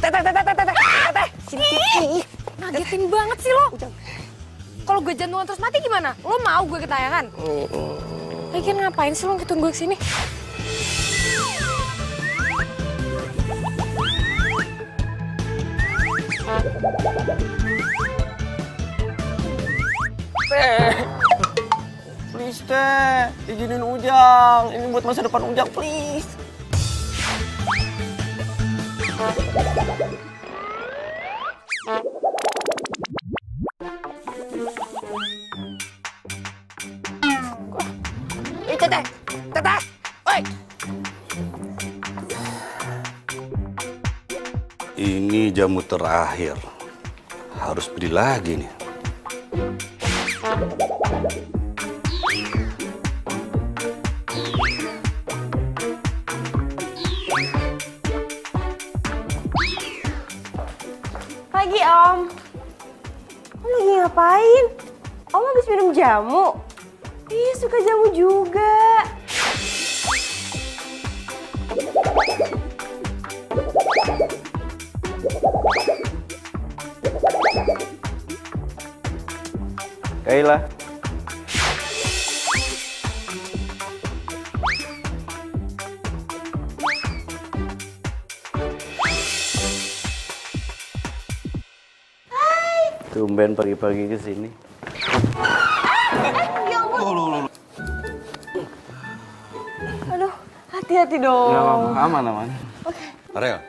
Teteh, sini. Ngagetin banget sih lo. Kalau gue jantungan terus mati gimana? Lo mau gue ketayangan? Lagian ngapain sih lo ngikutin gue kesini? Please teh, izinin Ujang. Ini buat masa depan Ujang, please. Teteh, teteh, oi. Ini jamu terakhir. Harus beli lagi nih. Pagi, Om. Om lagi ngapain? Om habis minum jamu? Ih, suka jamu juga. Kayla. Tumben pagi-pagi ke sini. Ya ampun. Aduh, hati-hati dong. Nggak apa-apa, aman. Ariel,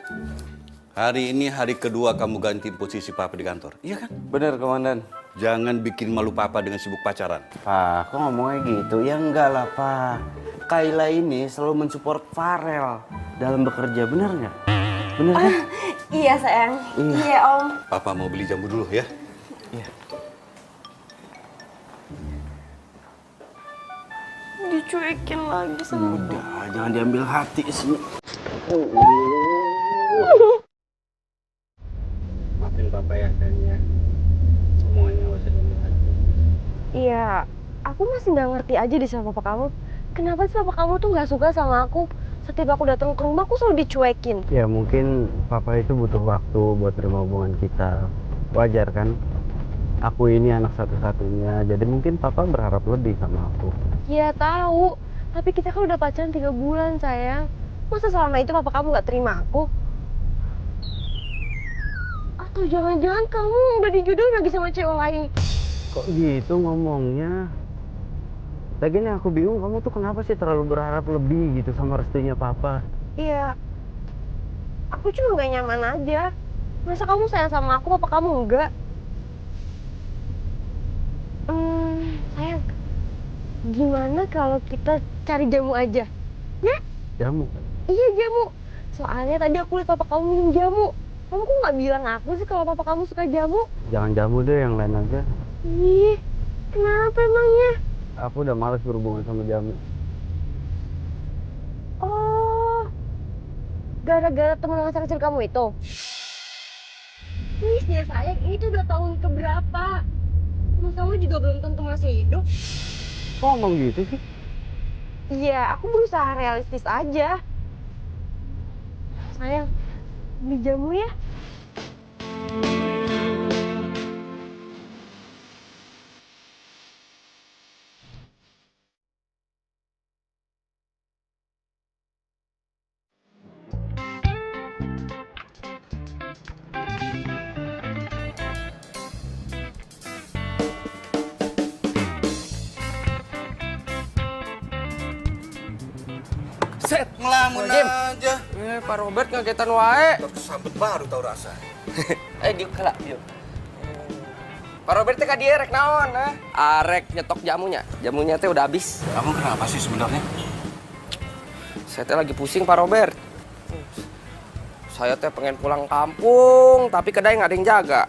hari ini hari kedua kamu ganti posisi papa di kantor. Iya kan? Bener, Komandan. Jangan bikin malu papa dengan sibuk pacaran. Pak, kok ngomongnya gitu? Ya enggak lah, Pak. Kayla ini selalu mensupport Farel dalam bekerja, bener nggak? Bener kan? Iya, sayang. Iya, Om. Papa mau beli jamu dulu ya. Iya. Dicuekin lagi sama Udah, jangan diambil hati sini. Maafin Papa ya, sayangnya. Semuanya gak usah diambil hati. Iya, aku masih nggak ngerti aja deh sama papa kamu. Kenapa sih papa kamu tuh nggak suka sama aku? Setiap aku datang ke rumah, aku selalu dicuekin. Ya mungkin Papa itu butuh waktu buat terima hubungan kita. Wajar kan? Aku ini anak satu-satunya, jadi mungkin Papa berharap lebih sama aku. Iya tahu, tapi kita kan udah pacaran 3 bulan, sayang. Masa selama itu papa kamu nggak terima aku? Atau jangan-jangan kamu udah dijodohin lagi sama cewek lain? Kok gitu ngomongnya? Lagian yang aku bingung, kamu tuh kenapa sih terlalu berharap lebih gitu sama restunya Papa? Iya, aku cuma gak nyaman aja. Masa kamu sayang sama aku, papa kamu enggak? Sayang, gimana kalau kita cari jamu aja? Ya? Jamu? Iya, jamu. Soalnya tadi aku lihat papa kamu minum jamu. Kamu kok nggak bilang aku sih kalau papa kamu suka jamu? Jangan jamu deh, yang lain aja. Ih, kenapa emangnya? Aku udah males berhubungan sama jamu. Oh, gara-gara teman masa kecil kamu itu? Please ya sayang, itu udah tahun keberapa? Teman kamu juga belum tentu masih hidup. Kok ngomong gitu sih? Iya, aku berusaha realistis aja. Sayang, beli jamu ya. Set, ngelamun aja. Pak Robert ngagetan wae. Tersambut baru tau rasa. Diuk kelak, diuk. Pak Robert teh ka dieu rek naon, Arek nyetok jamunya. Jamunya teh udah habis. Kamu kenapa sih sebenarnya? Saya teh lagi pusing, Pak Robert. Saya teh pengen pulang kampung, tapi kedai nggak ada yang jaga.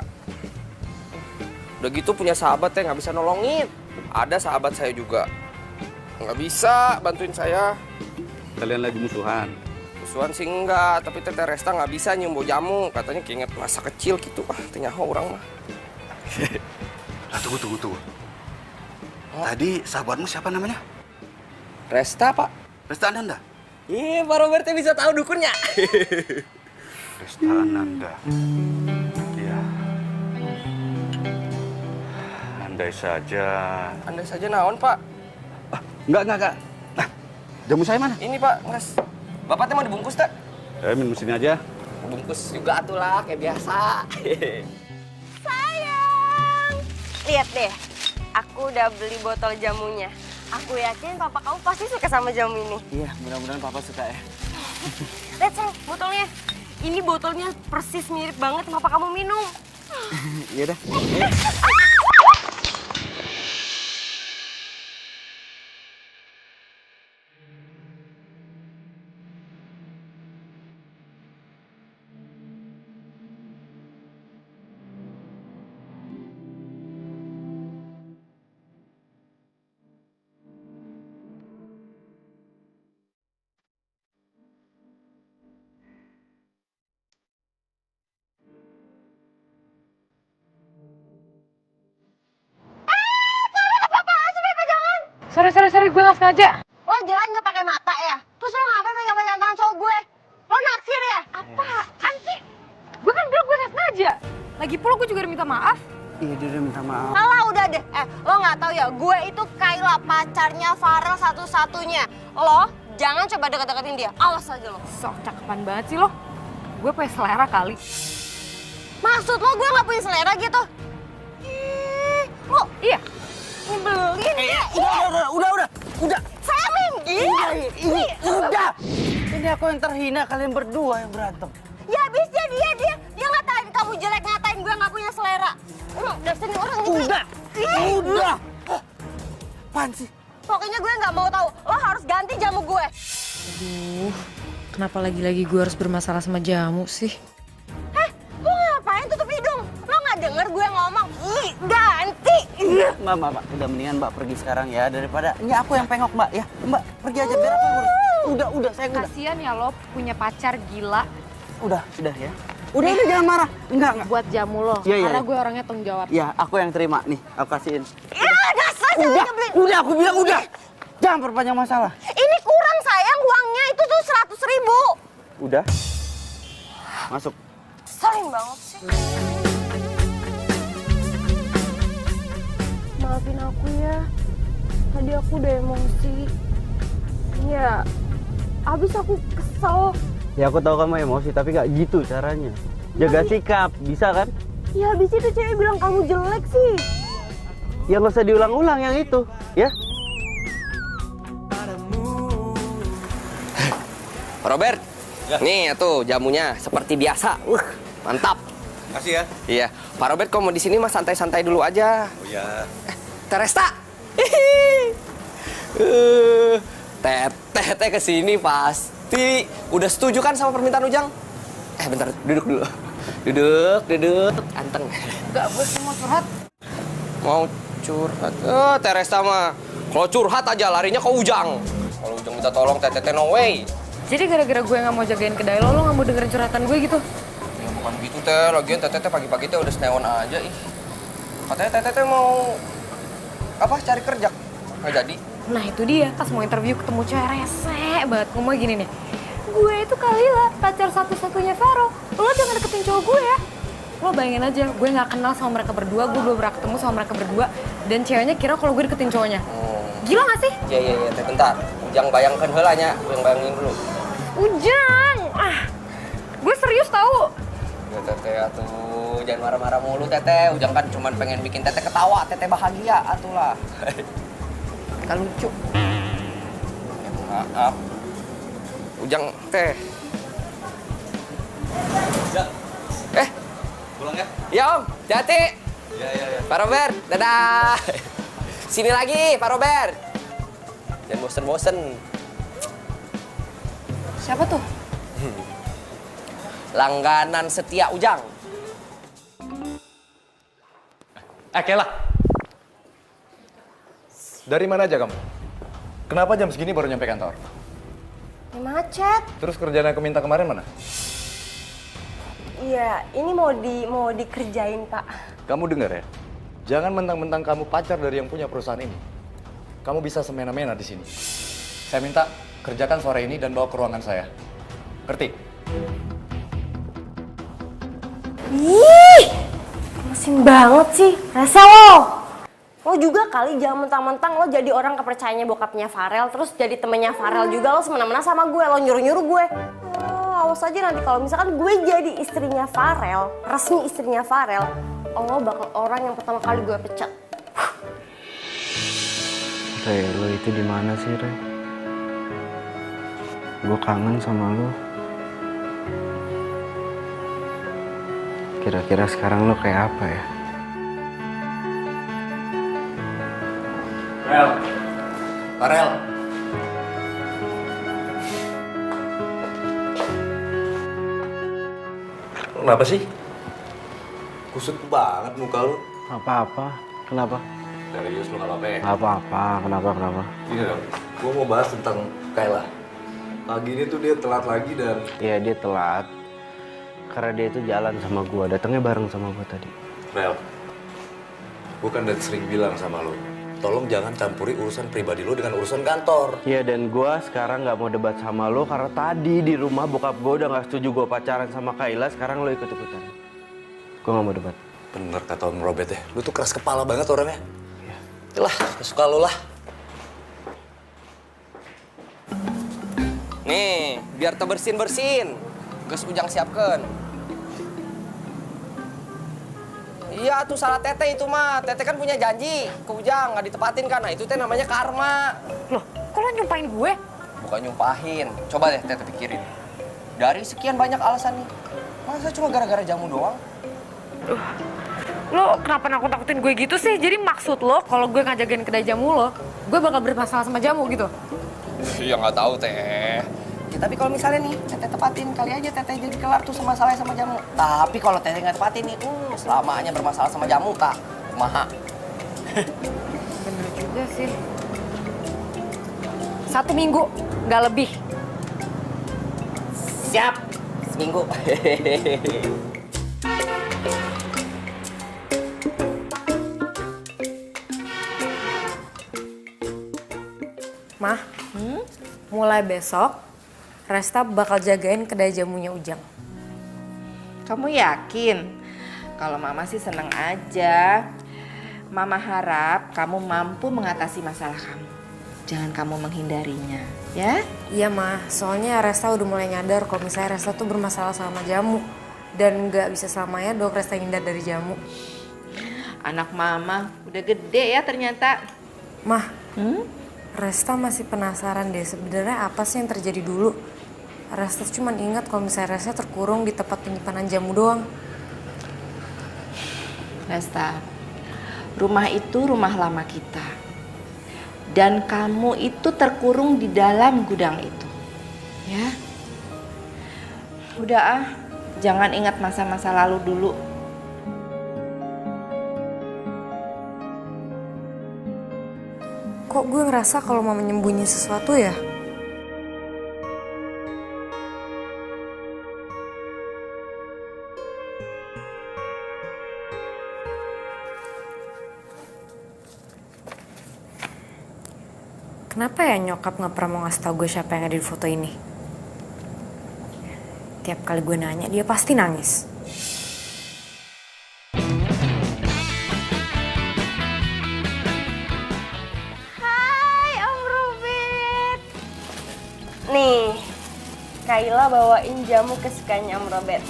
Udah gitu punya sahabat teh nggak bisa nolongin. Ada sahabat saya juga. Nggak bisa bantuin saya. Kalian lagi musuhan. Musuhan sih enggak, tapi Teteh Resta nggak bisa nyembo jamu. Katanya keinget masa kecil gitu. Nyaho orang mah. Tunggu. Tadi sahabatmu siapa namanya? Resta, Pak. Resta Ananda? Ih, Pak Robert bisa tahu dukunnya. Tristan Ananda. Ya. Andai saja. Andai saja naon, Pak? Enggak. Nah, jamu saya mana? Ini, Pak, nges. Bapak teh mau dibungkus, tak? Minum sini aja. Bungkus juga atuh lah, kayak biasa. Sayang, lihat deh, aku udah beli botol jamunya. Aku yakin papa kamu pasti suka sama jamu ini. Iya, mudah-mudahan papa suka ya. Lihat sayang, botolnya. Ini botolnya persis mirip banget sama papa kamu minum. Iya dah. Sorry, gue gak sengaja. Lo jalan nggak pakai mata ya? Terus lo ngapain pegang-pegang tangan cowok gue? Lo naksir ya? Apaan sih? Gue kan bilang gue gak sengaja. Lagi pula gue juga udah minta maaf. Iya, dia udah minta maaf. Alah udah deh. Lo nggak tahu ya? Gue itu Kayla, pacarnya Farel satu-satunya. Lo jangan coba deket-deketin dia. Awas aja lo. Sok cakepan banget sih lo. Gue punya selera kali. Maksud lo gue nggak punya selera gitu? Lo Iya. nyebelin ya? Udah. Saya minggir. Ini udah. Ini aku yang terhina, kalian berdua yang berantem. Ya habisnya dia ngatain kamu jelek, ngatain gue nggak punya selera. Dasar ini orang gitu. Udah. Apaan sih? Pokoknya gue nggak mau tahu. Lo harus ganti jamu gue. Aduh, kenapa lagi-lagi gue harus bermasalah sama jamu sih? Lo ngapain tutup hidung? Lo nggak denger gue ngomong? Ih, ganti. Mbak, udah mendingan Mbak pergi sekarang ya daripada ini aku yang pengok Mbak ya. Mbak pergi aja biar aku ngurus. Udah, saya udah. Kasian ya lo punya pacar gila. Udah ya. Udah jangan marah. Enggak. Buat jamu lo, Iya. karena gue orangnya tanggung jawab. Ya, aku yang terima nih. Aku kasihin. Ya dasar Udah, nyebelin. udah aku bilang udah. Jangan perpanjang masalah. Ini kurang sayang, uangnya itu tuh 100.000. Udah. Masuk. Sering banget sih. Maafin aku ya. Tadi aku udah emosi. Ya, abis aku kesel. Ya aku tahu kamu emosi tapi gak gitu caranya. Jaga sikap, bisa kan? Ya abis itu cewek bilang kamu jelek sih. Ya nggak usah diulang-ulang yang itu, ya? Pak Robert, nih tuh jamunya seperti biasa. Mantap. Makasih ya. Iya, Pak Robert kalau mau di sini mah santai-santai dulu aja. Oh ya. Teresta. Teteh kesini pasti udah setuju kan sama permintaan Ujang? Bentar, duduk dulu. Duduk, anteng. Enggak, gue sih mau curhat. Mau curhat? Teresta mah kalau curhat aja larinya ke Ujang. Kalau Ujang minta tolong, teteh no way. Jadi gara-gara gue gak mau jagain kedai lo gak mau dengerin curhatan gue gitu? Ya bukan gitu teh, lagian teteh pagi-pagi teh udah senewan aja ih. Katanya teteh mau apa cari kerja, nggak jadi. Nah itu dia, pas mau interview ketemu cewek rese banget. Ngomong gini nih, gue itu Kalila, pacar satu-satunya Vero. Lo jangan deketin cowok gue ya. Lo bayangin aja, gue gak kenal sama mereka berdua, gue belum pernah ketemu sama mereka berdua. Dan ceweknya kira kalau gue deketin cowoknya. Gila gak sih? Iya, teh bentar. Ujang bayangkan heula nya, Ujang bayangin dulu. Ujang! Gue serius tau. Ya teteh atuh, jangan marah-marah mulu teteh. Ujang kan cuma pengen bikin teteh ketawa, teteh bahagia atulah. Kan lucu. Ya, maaf. Ujang teh. Ya. Pulang ya. Ya Om, hati-hati. Ya. Pak Robert, dadah. Sini lagi, Pak Robert. Jangan bosen-bosen. Siapa tuh? Langganan setia Ujang. Kela. Dari mana aja kamu? Kenapa jam segini baru nyampe kantor? Ya, macet. Terus kerjaan yang aku minta kemarin mana? Iya, ini mau dikerjain, Pak. Kamu dengar ya? Jangan mentang-mentang kamu pacar dari yang punya perusahaan ini. Kamu bisa semena-mena di sini. Saya minta kerjakan sore ini dan bawa ke ruangan saya. Ngerti? Ih, mesin banget sih. Rese lo. Lo juga kali jangan mentang-mentang lo jadi orang kepercayaannya bokapnya Farel, terus jadi temennya Farel juga lo semena-mena sama gue, lo nyuruh-nyuruh gue. Oh, awas aja nanti kalau misalkan gue jadi istrinya Farel, resmi istrinya Farel, lo bakal orang yang pertama kali gue pecat. Re, lo itu di mana sih, Re? Gue kangen sama lo. Kira-kira sekarang lo kayak apa ya? Farel. Kenapa sih? Kusut banget muka lu. Apa-apa? Kenapa? Serius lu nggak apa-apa ya? Apa-apa? Kenapa? Iya dong. Gua mau bahas tentang Kayla. Pagi ini tuh dia telat lagi dan... Iya, dia telat. Karena dia itu jalan sama gua, datangnya bareng sama gua tadi. Rel, gua kan udah sering bilang sama lu, tolong jangan campuri urusan pribadi lu dengan urusan kantor. Iya, dan gua sekarang nggak mau debat sama lo karena tadi di rumah bokap gua udah nggak setuju gua pacaran sama Kayla. Sekarang lo ikut-ikutan. Gua nggak mau debat. Bener kata Om Robert ya, lu tuh keras kepala banget orangnya. Iya. Yalah, suka lu lah. Nih, biar terbersin-bersin. Geus Ujang siapkan. Iya tuh salah Teteh itu mah. Teteh kan punya janji ke Ujang, nggak ditepatin kan. Nah itu teh namanya karma. Loh, kok lo nyumpahin gue? Bukan nyumpahin. Coba deh Teteh pikirin. Dari sekian banyak alasan nih, masa cuma gara-gara jamu doang? Lo kenapa nakut-nakutin gue gitu sih? Jadi maksud lo kalau gue ngajagain kedai jamu lo, gue bakal bermasalah sama jamu gitu? Iya nggak tahu Teh. Ya, tapi kalau misalnya nih Teteh tepatin, kali aja Teteh jadi kelar tuh masalahnya sama jamu. Tapi kalau Teteh nggak tepatin nih, selamanya bermasalah sama jamu kak. Kumaha. Bener juga sih. 1 minggu, nggak lebih. Siap. Seminggu. Mah, mulai besok Resta bakal jagain kedai jamunya Ujang. Kamu yakin? Kalau Mama sih seneng aja. Mama harap kamu mampu mengatasi masalah kamu. Jangan kamu menghindarinya, ya? Iya mah, soalnya Resta udah mulai nyadar kalau misalnya Resta tuh bermasalah sama jamu. Dan nggak bisa selamanya dong Resta hindar dari jamu. Anak Mama udah gede ya ternyata. Mah, Resta masih penasaran deh sebenarnya apa sih yang terjadi dulu. Resta cuma ingat kalau misalnya Resta terkurung di tempat penyimpanan jamu doang. Resta, rumah itu rumah lama kita. Dan kamu itu terkurung di dalam gudang itu. Ya? Udah ah, jangan ingat masa-masa lalu dulu. Kok gue ngerasa kalau mau menyembunyi sesuatu ya? Kenapa ya nyokap nggak pernah mau ngasih tau gue siapa yang ada di foto ini? Tiap kali gue nanya, dia pasti nangis. Hai Om Robert. Nih, Kayla bawain jamu kesukaannya Om Robert.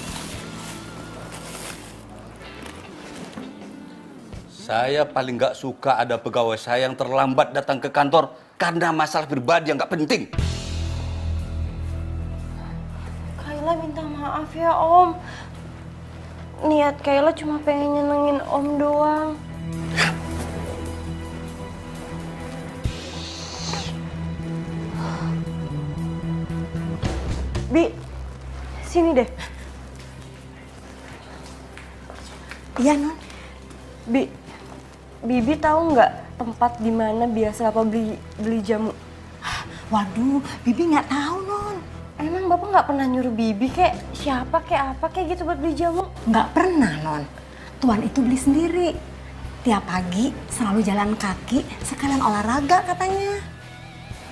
Saya paling nggak suka ada pegawai saya yang terlambat datang ke kantor karena masalah pribadi yang nggak penting. Kayla minta maaf ya Om. Niat Kayla cuma pengen nyenengin Om doang. Bi, sini deh. Iya, Non. Bibi tahu nggak tempat di mana biasa Bapak beli jamu? Waduh, Bibi nggak tahu, Non. Emang Bapak nggak pernah nyuruh Bibi kayak siapa kayak apa kayak gitu buat beli jamu? Nggak pernah, Non. Tuan itu beli sendiri. Tiap pagi selalu jalan kaki, sekalian olahraga katanya.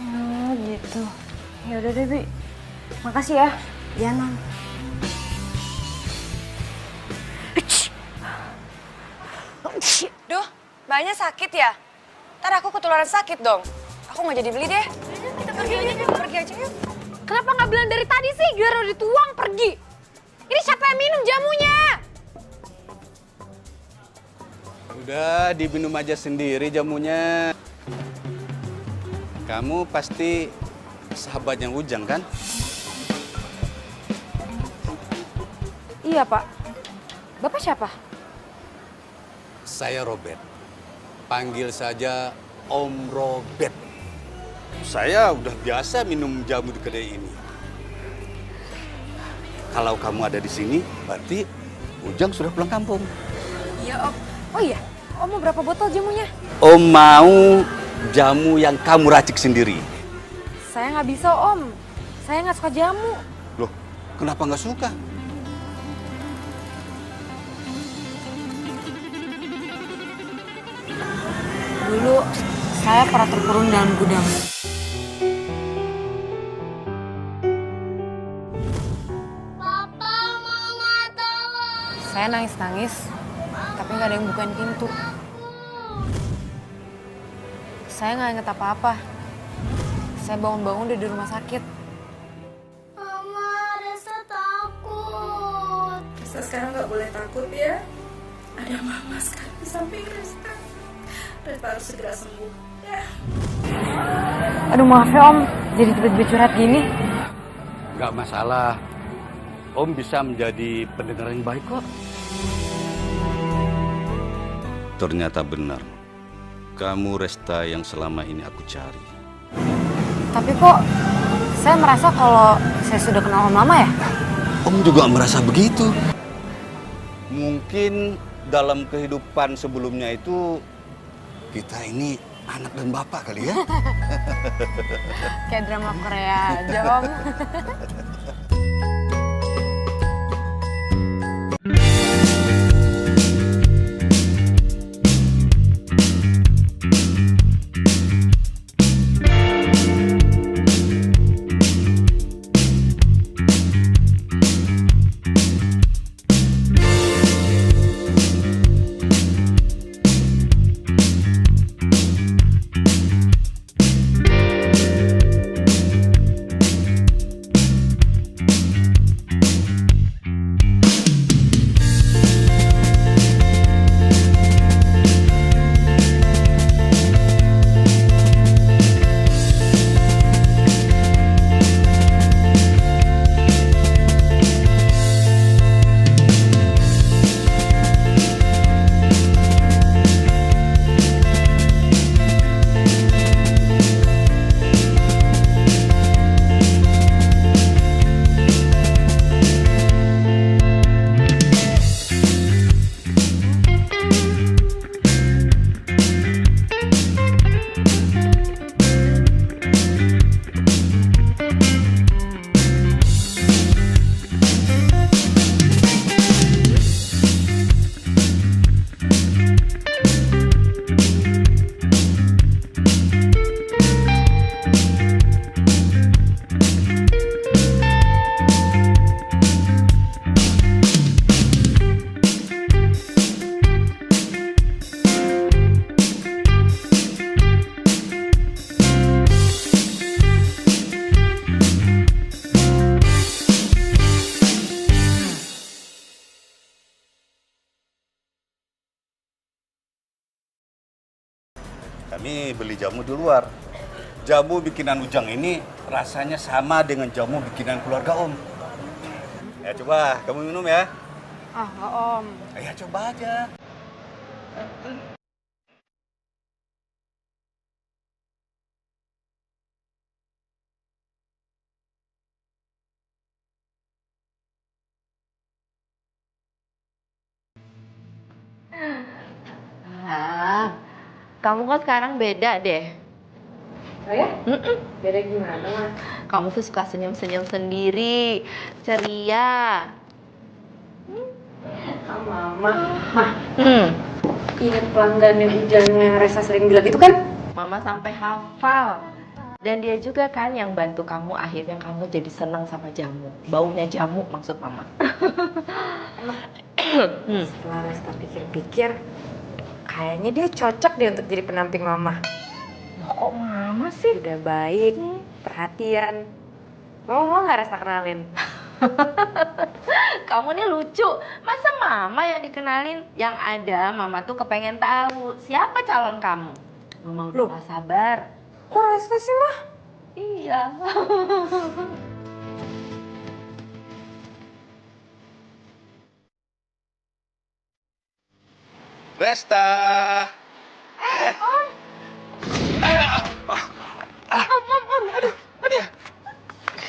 Oh gitu. Ya udah deh, Bi. Makasih ya. Ya, Non. Duh, mbaknya sakit ya? Ntar aku ketularan sakit dong. Aku nggak jadi beli deh. Kita pergi aja yuk. Kenapa nggak bilang dari tadi sih? Biar udah dituang pergi. Ini siapa yang minum jamunya? Udah diminum aja sendiri jamunya. Kamu pasti sahabatnya Ujang kan? Iya, Pak. Bapak siapa? Saya Robert. Panggil saja Om Robert. Saya udah biasa minum jamu di kedai ini. Kalau kamu ada di sini, berarti Ujang sudah pulang kampung. Iya, Om. Oh iya, Om mau berapa botol jamunya? Om mau jamu yang kamu racik sendiri. Saya nggak bisa, Om. Saya nggak suka jamu. Loh, kenapa nggak suka? Dulu saya pernah terkurung dalam gudang. Papa, Mama, tolong. Saya nangis-nangis, tapi nggak ada yang bukain pintu. Saya nggak inget apa-apa. Saya bangun-bangun udah di rumah sakit. Mama, Resa takut. Resta sekarang nggak boleh takut ya. Ada mama sekarang di samping Resta. Resta harus segera sembuh ya. Aduh maaf ya Om, jadi tiba-tiba curhat gini. Nggak masalah. Om bisa menjadi pendengar yang baik kok. Ternyata benar. Kamu Resta yang selama ini aku cari. Tapi kok saya merasa kalau saya sudah kenal Om lama ya? Om juga merasa begitu. Mungkin dalam kehidupan sebelumnya itu kita ini anak dan bapak kali ya. Kayak drama Korea aja Om. Kami beli jamu di luar. Jamu bikinan Ujang ini rasanya sama dengan jamu bikinan keluarga Om. Ya coba, kamu minum ya. Ah, nggak Om. Ya coba aja. Ah, kamu kok sekarang beda deh. Oh ya? Beda gimana, Ma? Kamu tuh suka senyum-senyum sendiri, ceria. Mama. Ingat pelanggan yang Ujangnya Resa sering bilang itu kan? Mama sampai hafal. Dan dia juga kan yang bantu kamu akhirnya kamu jadi senang sama jamu. Baunya jamu maksud Mama. Setelah Resta pikir-pikir, Kayaknya dia cocok deh untuk jadi pendamping mama. Kok mama sih? Udah baik, perhatian. Mama mau nggak Resta kenalin? Kamu nih lucu. Masa mama yang dikenalin? Yang ada mama tuh kepengen tahu siapa calon kamu. Mama udah gak sabar. Kok Resta sih, Mah? Iya. Resta.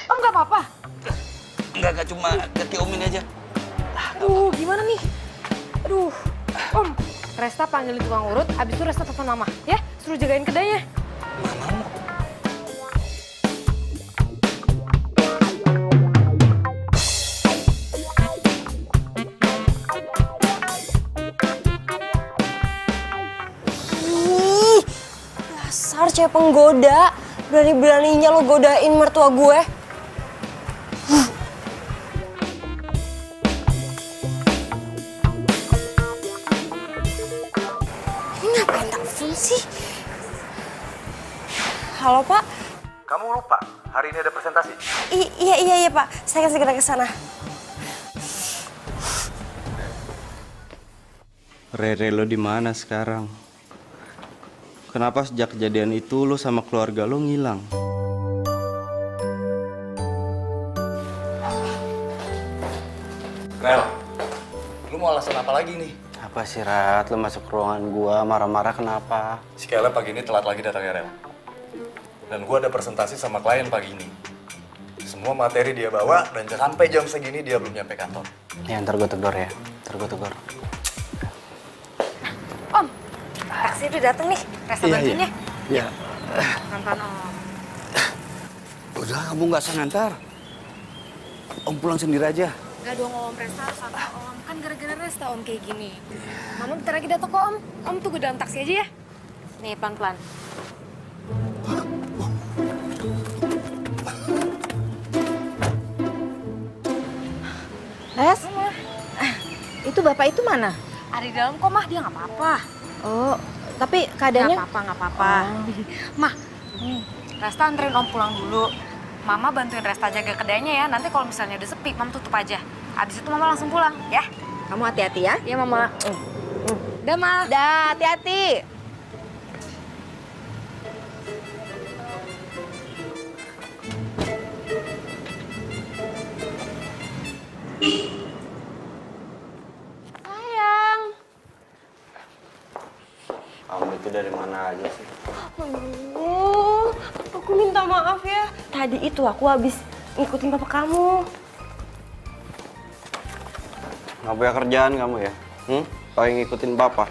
Om nggak apa-apa? Enggak cuma kaki Om ini aja. Aduh, gimana nih? Aduh, Om. Resta panggilin tukang urut, abis itu Resta telepon mama, ya? Suruh jagain kedainya. Ih, dasar cewek penggoda. Berani-beraninya lo godain mertua gue. Ini ngapain telepon sih? Halo, Pak. Kamu lupa, hari ini ada presentasi. Iya, Pak. Saya akan segera ke sana. Rere, lo di mana sekarang? Kenapa sejak kejadian itu lo sama keluarga lo ngilang? Rel, lu mau alasan apa lagi nih? Apa sih, Rat? Lo masuk ke ruangan gua marah-marah kenapa? Si Kayla pagi ini telat lagi datangnya, Rel. Dan gua ada presentasi sama klien pagi ini. Semua materi dia bawa dan sampai jam segini dia belum nyampe kantor. Ya, ntar gue tegur ya. Ntar gue tegur. Om, taksi udah dateng nih. Resta bantuin ya. Iya. Nonton Om. Udah, kamu nggak usah ngantar. Om pulang sendiri aja. Gak dong Om, Resta harus sama Om. Kan gara-gara Resta Om kayak gini. Mama bentar lagi datang kok Om. Om tunggu dalam taksi aja ya. Nih, pelan-pelan. Res, itu bapak itu mana? Ada di dalam kok, Mah. Dia nggak apa-apa. Oh, tapi keadaannya... Nggak apa-apa. Mah, Resta anterin Om pulang dulu. Mama bantuin Resta jaga kedainya ya. Nanti kalau misalnya udah sepi, Mama tutup aja. Abis itu Mama langsung pulang, ya. Kamu hati-hati ya. Iya, Mama. Dah, Ma. Dah, hati-hati. Sayang. Kamu itu dari mana aja sih? Aduh, aku minta maaf ya. Tadi itu aku habis ngikutin papa kamu. Nggak punya kerjaan kamu ya? Paling ngikutin papa.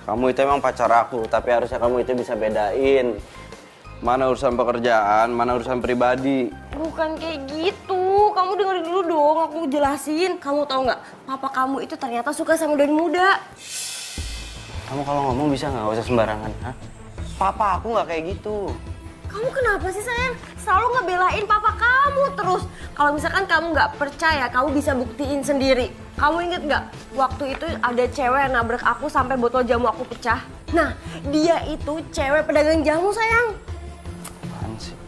Kamu itu emang pacar aku, tapi harusnya kamu itu bisa bedain. Mana urusan pekerjaan, mana urusan pribadi. Bukan kayak gitu. Kamu dengerin dulu dong, aku jelasin. Kamu tahu nggak? Papa kamu itu ternyata suka sama dari muda. Kamu kalau ngomong bisa nggak usah sembarangan, ha? Papa aku nggak kayak gitu. Kamu kenapa sih sayang? Selalu ngebelain papa kamu terus. Kalau misalkan kamu nggak percaya, kamu bisa buktiin sendiri. Kamu inget nggak? Waktu itu ada cewek yang nabrak aku sampai botol jamu aku pecah. Nah, dia itu cewek pedagang jamu sayang. Apaan sih?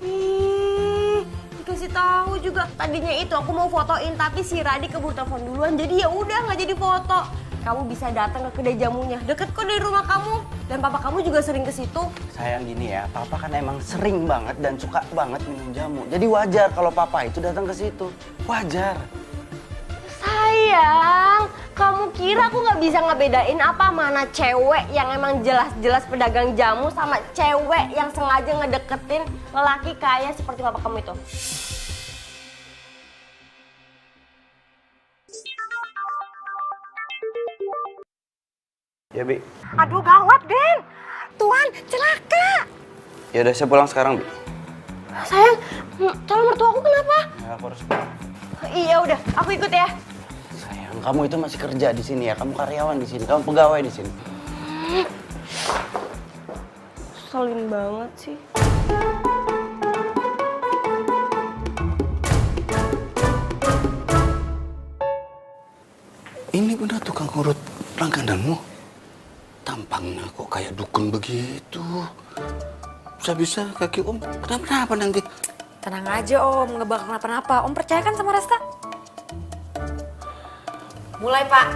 Ih, dikasih tahu juga. Tadinya itu aku mau fotoin, tapi si Radi keburu telepon duluan. Jadi ya udah nggak jadi foto. Kamu bisa datang ke kedai jamunya, deket kok dari rumah kamu. Dan papa kamu juga sering ke situ. Sayang gini ya, papa kan emang sering banget dan suka banget minum jamu. Jadi wajar kalau papa itu datang ke situ. Wajar. Sayang, kamu kira aku nggak bisa ngebedain apa mana cewek yang emang jelas-jelas pedagang jamu sama cewek yang sengaja ngedeketin lelaki kaya seperti papa kamu itu? Ya, Bi. Aduh gawat, Den. Tuan, celaka. Ya udah, saya pulang sekarang, Bi. Sayang, calon mertua aku kenapa? Ya, aku harus. Iya udah, aku ikut ya. Sayang, kamu itu masih kerja di sini ya. Kamu karyawan di sini, kamu pegawai di sini. Selin banget sih. Ini benar tukang urut langgananmu? tekun begitu. Bisa-bisa kaki Om kenapa-napa nanti. Tenang aja Om, nggak bakal kenapa-napa. Om percaya kan sama Resta? Mulai Pak.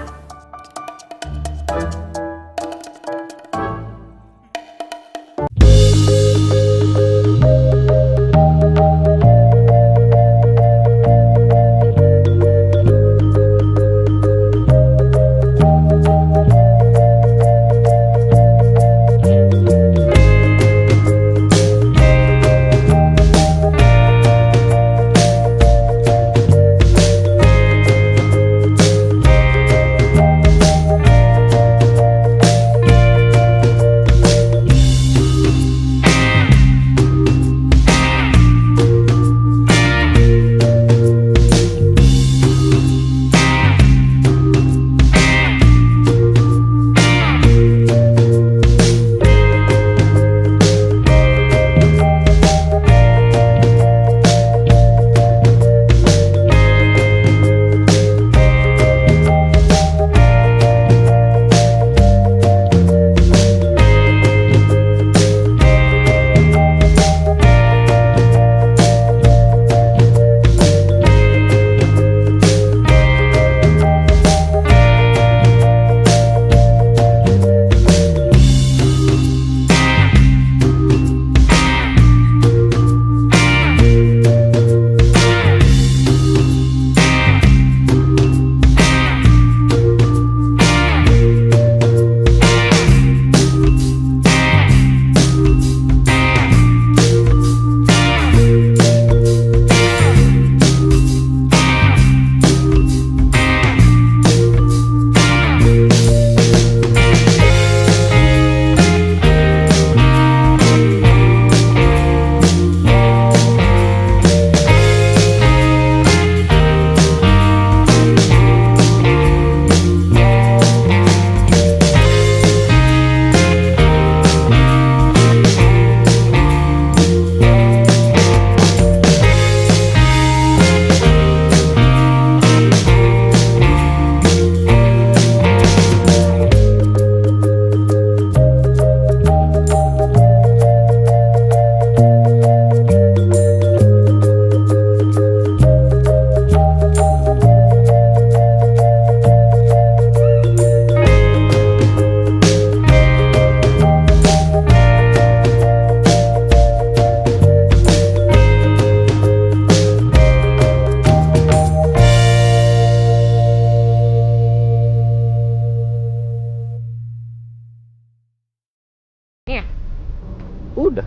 Udah.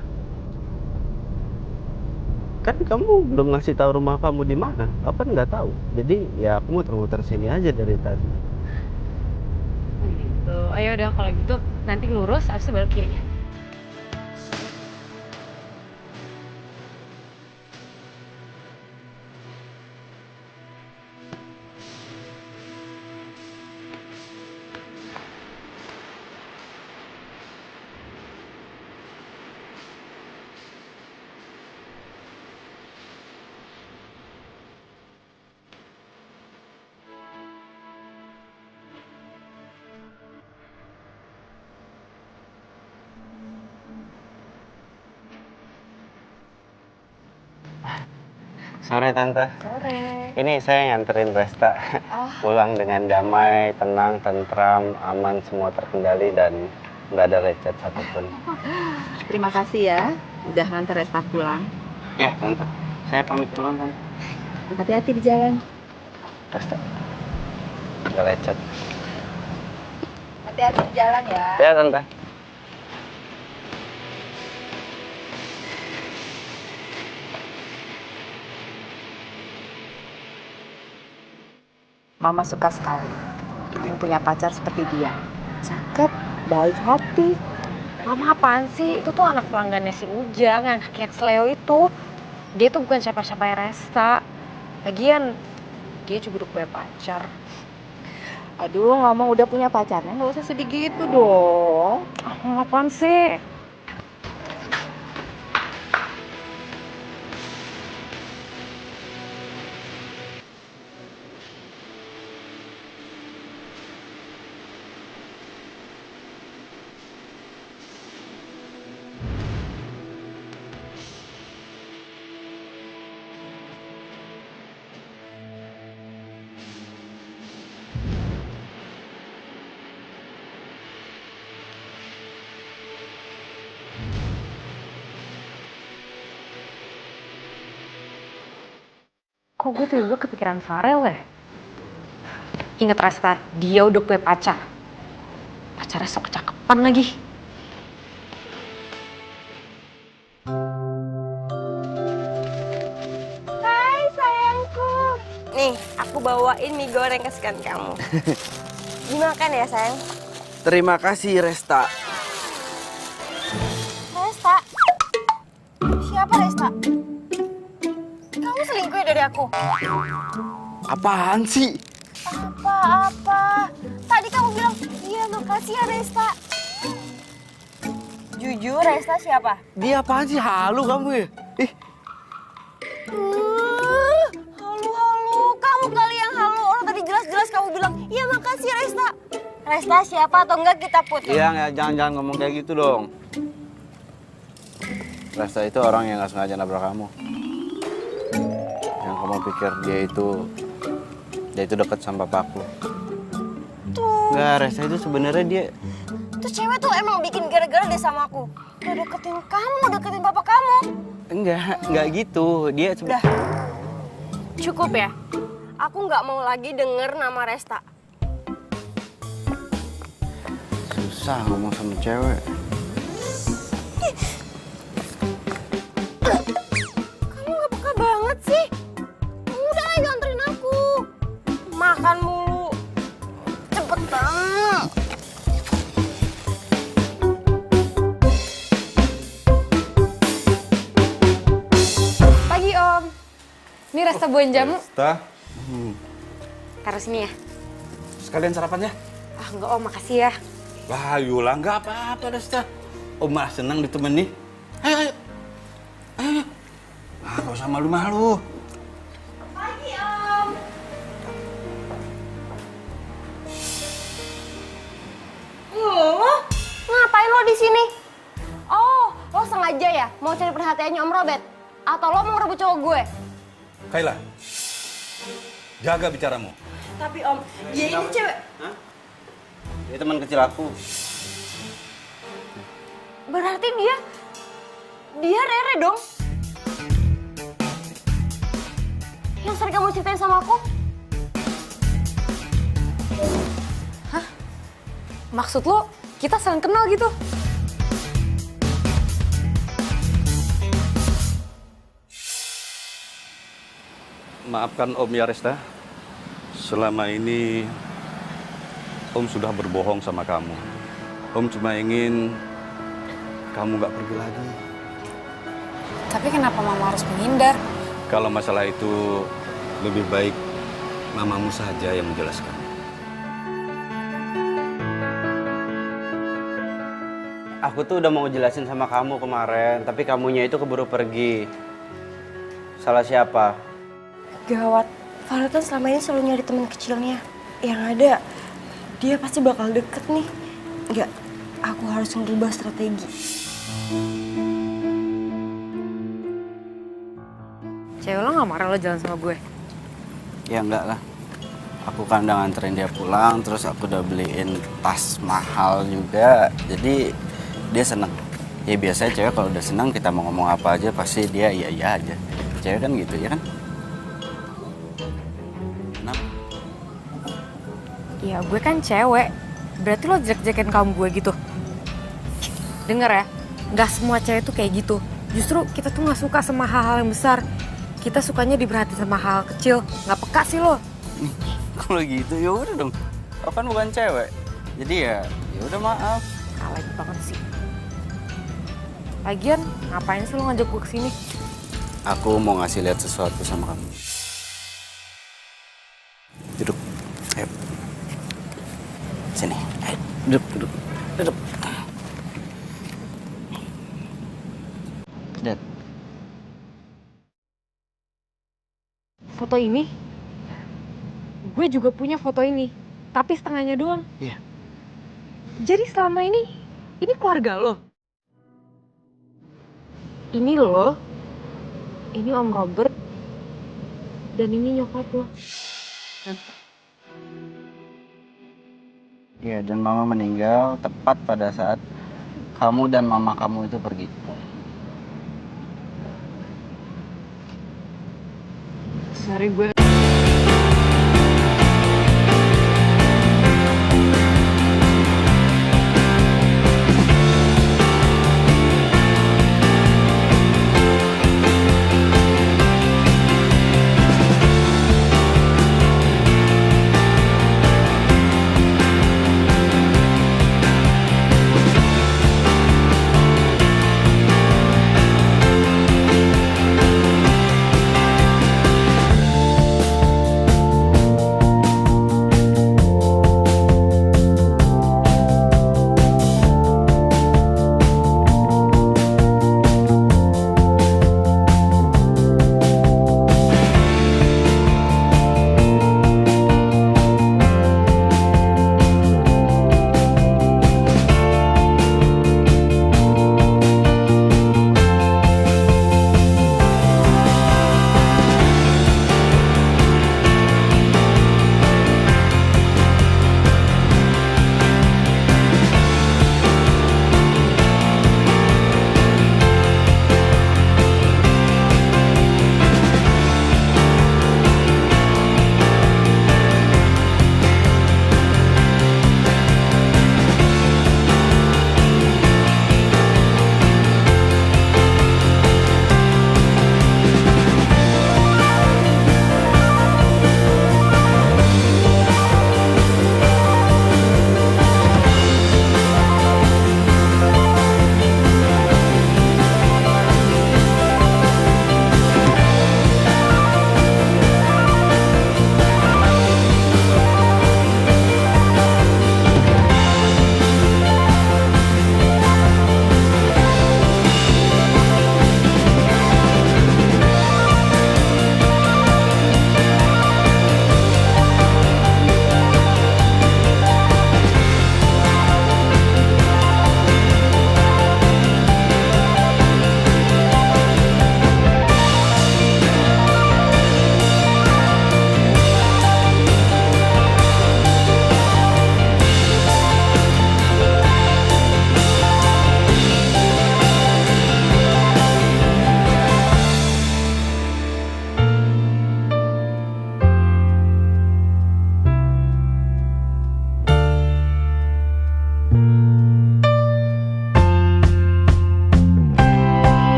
Kan kamu belum ngasih tahu rumah kamu di mana. Aku kan nggak tahu. Jadi ya aku muter-muter sini aja dari tadi. Gitu. Ayo udah kalau gitu nanti lurus habis itu belok kiri. Sore Tante. Sore. Ini saya nganterin Resta pulang dengan damai, tenang, tentram, aman, semua terkendali dan nggak ada lecet satupun. Terima kasih ya, udah nganter Resta pulang. Ya Tante, saya pamit pulang Tante. Hati-hati di jalan. Resta, nggak lecet. Hati-hati di jalan ya. Ya Tante. Mama suka sekali kamu punya pacar seperti dia. Cakep, baik hati. Mama apaan sih? Itu tuh anak pelanggannya si Ujang yang kaki Sleo itu. Dia tuh bukan siapa-siapa Resta. Lagian dia juga udah punya pacar. Aduh, ngomong udah punya pacarnya nggak usah sedih gitu dong. Apaan sih? Kok gue tiba-tiba kepikiran Farel ya? Ingat Resta, dia udah punya pacar. Pacarnya sok kecakepan lagi. Hai sayangku. Nih, aku bawain mie goreng kesukaan kamu. Dimakan ya sayang. Terima kasih, Resta. Resta? Siapa Resta? Kamu selingkuh ya dari aku? Apaan sih? Apa-apa? Tadi kamu bilang, iya makasih ya Resta. Jujur Resta siapa? Dia apaan sih? Halu kamu ya? Ih, Halu. Kamu kali yang halu. Orang tadi jelas-jelas kamu bilang, iya makasih Resta. Resta siapa atau enggak kita putus? iya, jangan ngomong kayak gitu dong. Resta itu orang yang gak sengaja nabrak kamu. Yang kamu pikir dia itu deket sama papaku. Tuh. Enggak, Resta itu sebenarnya dia. Tuh cewek tuh emang bikin gara-gara deh sama aku. Udah deketin kamu, deketin papa kamu. Enggak gitu. Dia Udah. Cukup ya? Aku nggak mau lagi denger nama Resta. susah ngomong sama cewek. Kamu nggak peka banget sih. Udah ayo anterin aku. Makan mulu. Cepetan. Pagi Om. Ini Resta buahin jamu. Resta? Taruh sini ya. Sekalian sarapan ya? Ah enggak Om, makasih ya. Wah, Yula, nggak apa-apa, Resta. Om malah senang ditemani. Ayo. Ah, nggak usah malu-malu. Pagi Om. Ngapain lo di sini? Oh, lo sengaja ya mau cari perhatiannya Om Robert? Atau lo mau ngerebut cowok gue? Kayla, jaga bicaramu. Tapi Om, dia ini cewek. Hah? Dia teman kecil aku. Berarti dia Rere dong. Yang sering kamu ceritain sama aku. Maksud lo, kita saling kenal gitu? Maafkan Om ya, Resta. Selama ini Om sudah berbohong sama kamu. Om cuma ingin kamu nggak pergi lagi. Tapi kenapa Mama harus menghindar? Kalau masalah itu lebih baik mamamu saja yang menjelaskan. Aku tuh udah mau jelasin sama kamu kemarin, tapi kamunya itu keburu pergi. Salah siapa? Gawat, Farel kan selama ini selalu nyari teman kecilnya. Yang ada, dia pasti bakal deket nih. Enggak, aku harus ngerubah strategi. Cewek lo gak marah lo jalan sama gue? Ya enggak lah. Aku kan udah nganterin dia pulang, terus aku udah beliin tas mahal juga. Jadi dia seneng. Ya biasanya cewek kalau udah seneng kita mau ngomong apa aja pasti dia iya aja. Cewek kan gitu ya kan? Kenapa? Ya gue kan cewek. Berarti lo jelek-jelekin kaum gue gitu? Dengar ya, gak semua cewek tuh kayak gitu. Justru kita tuh gak suka sama hal-hal yang besar. Kita sukanya diperhatiin sama hal kecil. Gak peka sih lo. Kalau gitu ya udah dong. Aku kan bukan cewek. Jadi ya udah maaf. Alay banget sih. Lagian, ngapain sih lo ngajak gue kesini? Aku mau ngasih lihat sesuatu sama kamu. Duduk. Ayo. Sini. Ayo. Duduk. Lihat. Foto ini? Gue juga punya foto ini. Tapi setengahnya doang. Iya. Jadi selama ini keluarga lo? Ini lo, ini Om Robert, dan ini nyokap lo. Iya, dan mama meninggal tepat pada saat kamu dan mama kamu itu pergi. Sorry gue.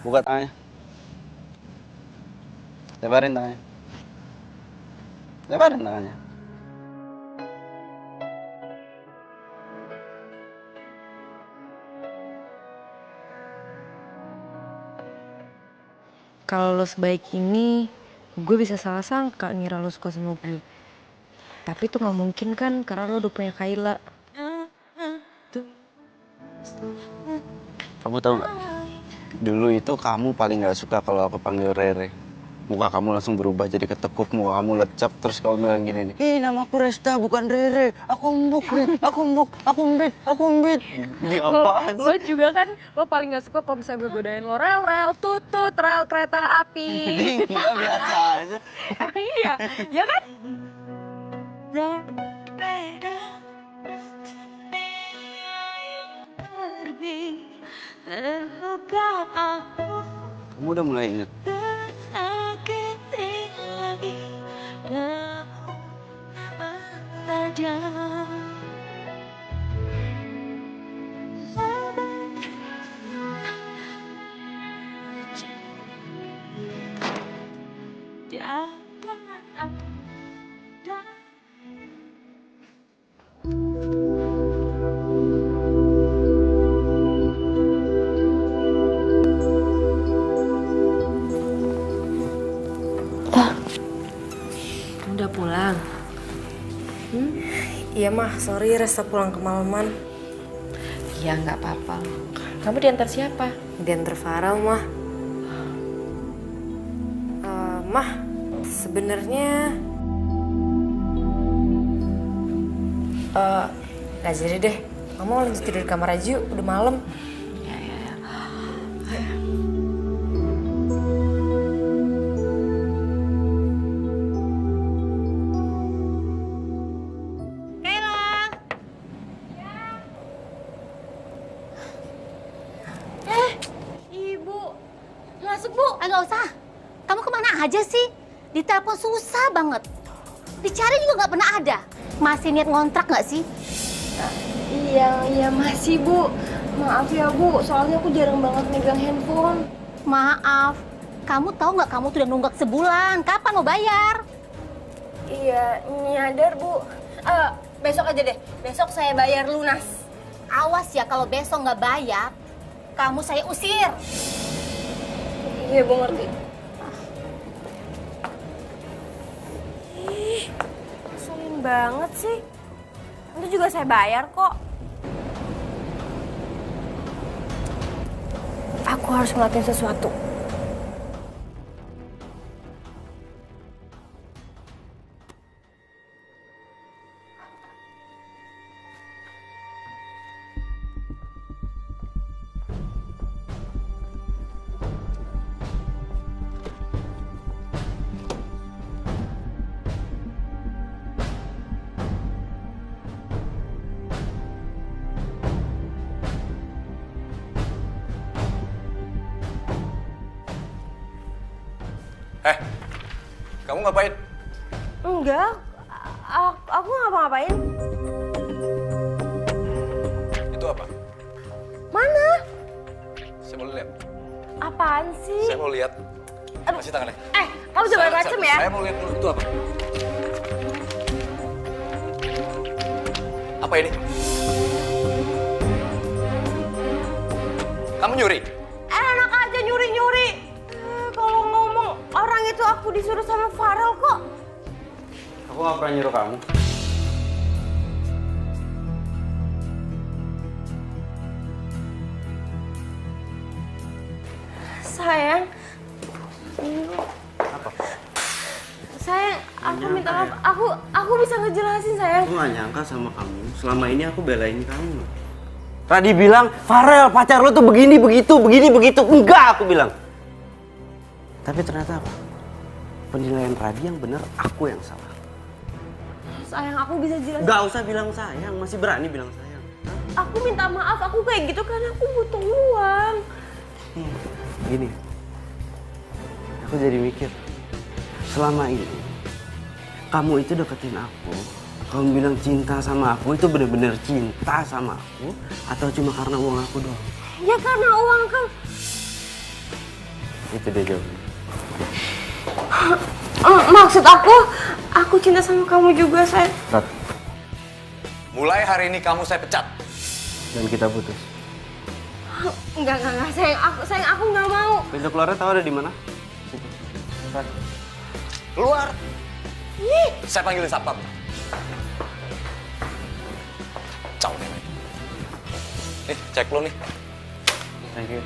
Buka tangannya. Lebarin tangannya. Lebarin tangannya. Kalau lo sebaik ini, gue bisa salah sangka ngira lo suka sama gue. Tapi itu gak mungkin kan, karena lo udah punya Kayla. Kamu tahu nggak? Dulu itu kamu paling nggak suka kalau aku panggil Rere. Muka kamu langsung berubah jadi ketekuk, muka kamu lecap, terus kamu bilang gini nih. Ih, nama aku Resta, bukan Rere. Aku Mbok, aku Mbok, aku Mbit, aku Mbit. Ini apaan? Lo juga kan, lo paling gak suka kalau misalnya gue godain lo rel, tutut, rel kereta api. Nggak biasa aja. Iya, ya kan? Kamu udah mulai inget? Udah pulang? Iya mah, sorry Resta pulang kemalaman. Iya nggak apa-apa. Kamu diantar siapa? Diantar Farel mah. Mah, sebenarnya nggak jadi deh. Kamu lanjut tidur di kamar aja yuk, udah malam. Nggak usah. Kamu kemana aja sih? Di telepon susah banget. Dicari juga nggak pernah ada. Masih niat ngontrak nggak sih? Iya masih Bu. Maaf ya Bu, soalnya aku jarang banget megang handphone. Maaf. Kamu tahu nggak kamu tuh udah nunggak sebulan. Kapan mau bayar? Iya, nyadar Bu. Besok aja deh. Besok saya bayar lunas. Awas ya kalau besok nggak bayar, kamu saya usir. Iya Bu, ngerti. Ngeselin banget sih. Nanti juga saya bayar kok. Aku harus ngelakuin sesuatu. Kamu ngapain? Enggak, aku ngapa-ngapain. Itu apa? Mana? Saya mau lihat. Apaan sih? Saya mau lihat. Kasih tangannya. Kamu jangan macem ya? Saya mau lihat dulu. Itu apa? Apa ini? Kamu nyuri? Enak aja nyuri-nyuri. Kalau ngomong orang itu aku disuruh sama Farel kok. Aku nggak pernah nyuruh kamu. Sayang. Apa? Sayang, aku minta maaf. Aku bisa ngejelasin sayang. Aku nggak nyangka sama kamu. Selama ini aku belain kamu. Radi bilang, Farel pacar lo tuh begini begitu. Enggak, aku bilang. Tapi ternyata apa? Penilaian Radi yang benar, aku yang salah. Sayang, aku bisa jelasin. Nggak usah bilang sayang, masih berani bilang sayang. Aku minta maaf, aku kayak gitu karena aku butuh uang. Gini, aku jadi mikir, selama ini kamu itu deketin aku, kamu bilang cinta sama aku itu bener-bener cinta sama aku, atau cuma karena uang aku doang? Ya karena uang kan. Itu dia jawabannya. Maksud aku cinta sama kamu juga, sayang. Rat, Mulai hari ini kamu saya pecat. dan kita putus. Enggak, sayang aku nggak mau. Pintu keluarnya tahu ada di mana? Situ. Rat. Keluar. Saya panggilin satpam. Ciao nih. Nih, cek lo nih. Thank you.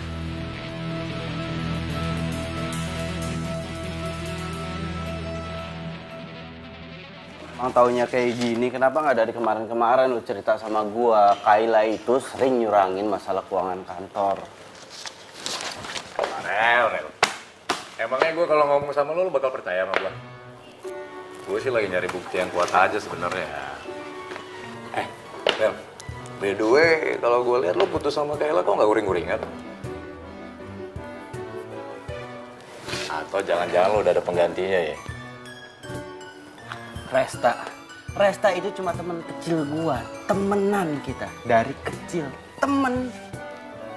Emang taunya kayak gini, kenapa nggak dari kemarin-kemarin lu cerita sama gua? Kayla itu sering nyurangin masalah keuangan kantor. Rel. Emangnya gue kalau ngomong sama lo bakal percaya sama gue? Gue sih lagi nyari bukti yang kuat aja sebenarnya. Rel, by the way, kalau gue lihat lo putus sama Kayla kok nggak uring-uringan? Atau jangan-jangan lo udah ada penggantinya ya? Resta itu cuma temen kecil gua, temenan kita dari kecil, temen.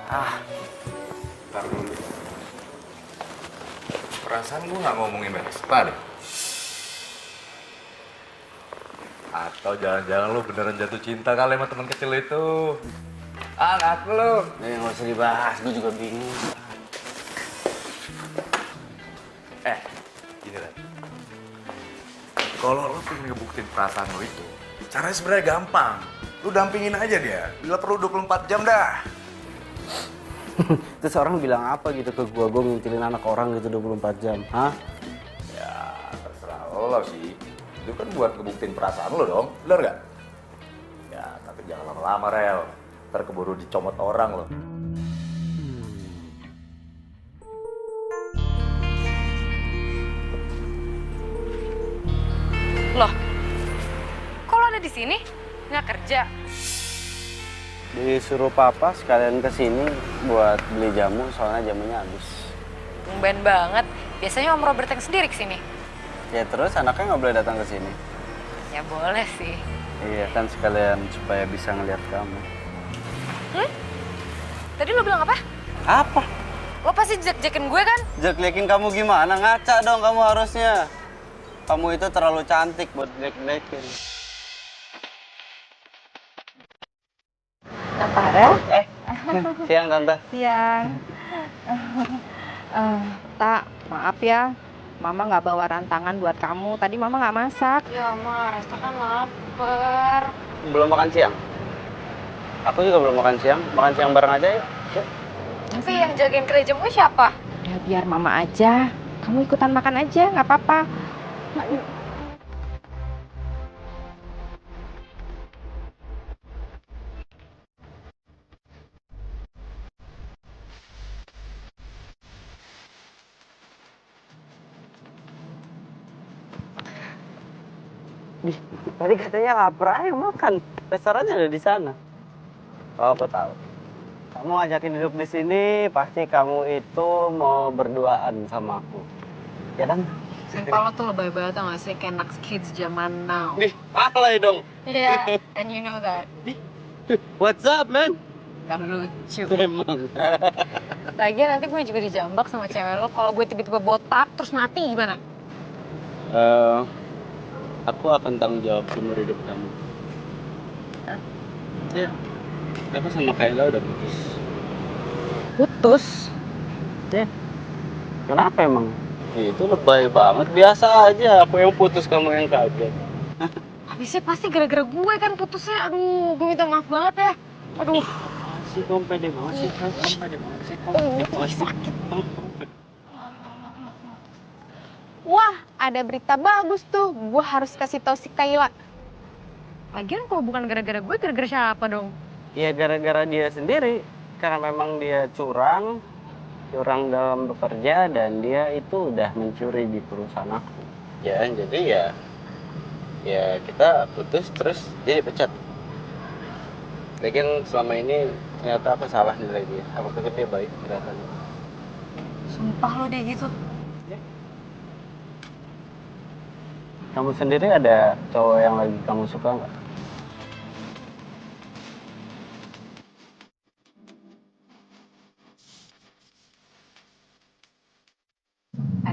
Ntar dulu. Perasaan gue nggak ngomongin Vespa deh. Atau jangan-jangan lu beneran jatuh cinta kali sama teman kecil itu. Ah, ngaku lu. Nggak usah dibahas, gue juga bingung. Gini Ren. Kalau lu pengen ngebuktiin perasaan lu itu, caranya sebenarnya gampang. Lu dampingin aja dia. Bila perlu 24 jam dah. Terus orang bilang apa gitu ke gue ngintilin anak orang gitu 24 jam, hah? Ya, terserah lo sih. Itu kan buat ngebuktiin perasaan lo dong, bener nggak? Ya, tapi jangan lama-lama, Rel. Ntar keburu dicomot orang lo. Loh, kok lo ada di sini? Nggak kerja? Disuruh papa sekalian kesini buat beli jamu, soalnya jamunya habis. Tumben banget. Biasanya Om Robert yang sendiri kesini. Ya terus anaknya nggak boleh datang ke sini. Ya boleh sih. Iya kan sekalian supaya bisa ngeliat kamu. Tadi lo bilang apa? Apa? Lo pasti jelek-jelekin gue kan? Jelek-jelekin kamu gimana? Ngaca dong kamu harusnya. Kamu itu terlalu cantik buat jelek-jelekin. Farel? Siang Tante. Siang. Tak, maaf ya. Mama nggak bawa rantangan buat kamu. Tadi Mama nggak masak. Ya Ma, Resta kan lapar. Belum makan siang? Aku juga belum makan siang. Makan siang bareng aja yuk. Tapi yang jagain kerja jamu siapa? Ya biar Mama aja. Kamu ikutan makan aja, nggak apa-apa. Tadi katanya lapar, ayo makan. Restorannya ada di sana. Oh, aku tahu. Kamu ngajakin hidup di sini, pasti kamu itu mau berduaan sama aku. Ya dan? Sumpah lo tuh lebay banget tau gak sih? Kayak anak kids zaman now. Nih, alay dong. Iya, and you know that. What's up, man? Gak lucu. Emang. Lagian nanti gue juga dijambak sama cewek lo. Kalau gue tiba-tiba botak terus mati gimana? Aku akan tanggung jawab seumur hidup kamu. Hah? Iya. Aku sama Kayla udah putus. Putus? Ya. Kenapa emang? Itu lebay banget. Biasa aja, aku yang putus, kamu yang kaget. Habisnya pasti gara-gara gue kan putusnya. Aduh, gue minta maaf banget ya. Aduh. Si kamu pede banget sih. Kamu pede banget sih. Kamu sakit. Wah, ada berita bagus tuh. Gue harus kasih tahu si Kayla. Lagian kalau bukan gara-gara gue, gara-gara siapa dong? Ya gara-gara dia sendiri. Karena memang dia curang dalam bekerja, dan dia itu udah mencuri di perusahaan aku. Ya, jadi ya kita putus terus dia dipecat. Lagian selama ini ternyata aku salah nilai dia. Aku pikir dia baik ternyata. Sumpah lo deh gitu. Kamu sendiri ada cowok yang lagi kamu suka nggak?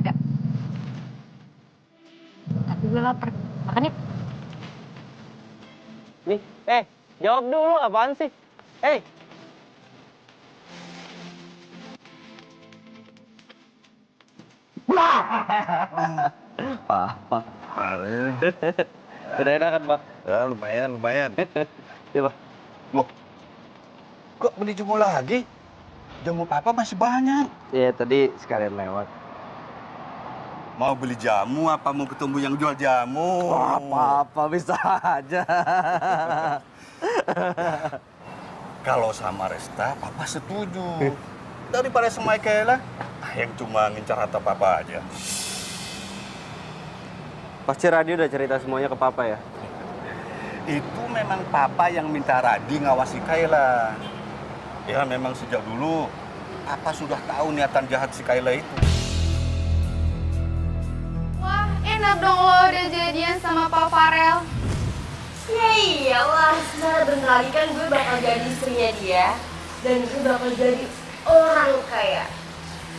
Ada. Tapi gue lapar. Makan yuk. Nih, jawab dulu, apaan sih? Papa. Udah enak kan, Pak? Ya, lumayan. Iya, Pak. Loh, kok beli jamu lagi? Jamu papa masih banyak. Iya, tadi sekalian lewat. Mau beli jamu apa mau ketemu yang jual jamu? Apa bisa aja. Kalau sama Resta, papa setuju. Daripada sama Kayla, yang cuma ngincar harta papa aja. Pasti Radio udah cerita semuanya ke Papa ya? Itu memang papa yang minta Radi ngawasi Kayla. Ya memang sejak dulu, papa sudah tahu niatan jahat si Kayla itu. Wah, enak dong lo udah jadian sama Pak Farel. Ya iyalah, sebentar bentar lagi kan gue bakal jadi istrinya dia. Dan gue bakal jadi orang kaya.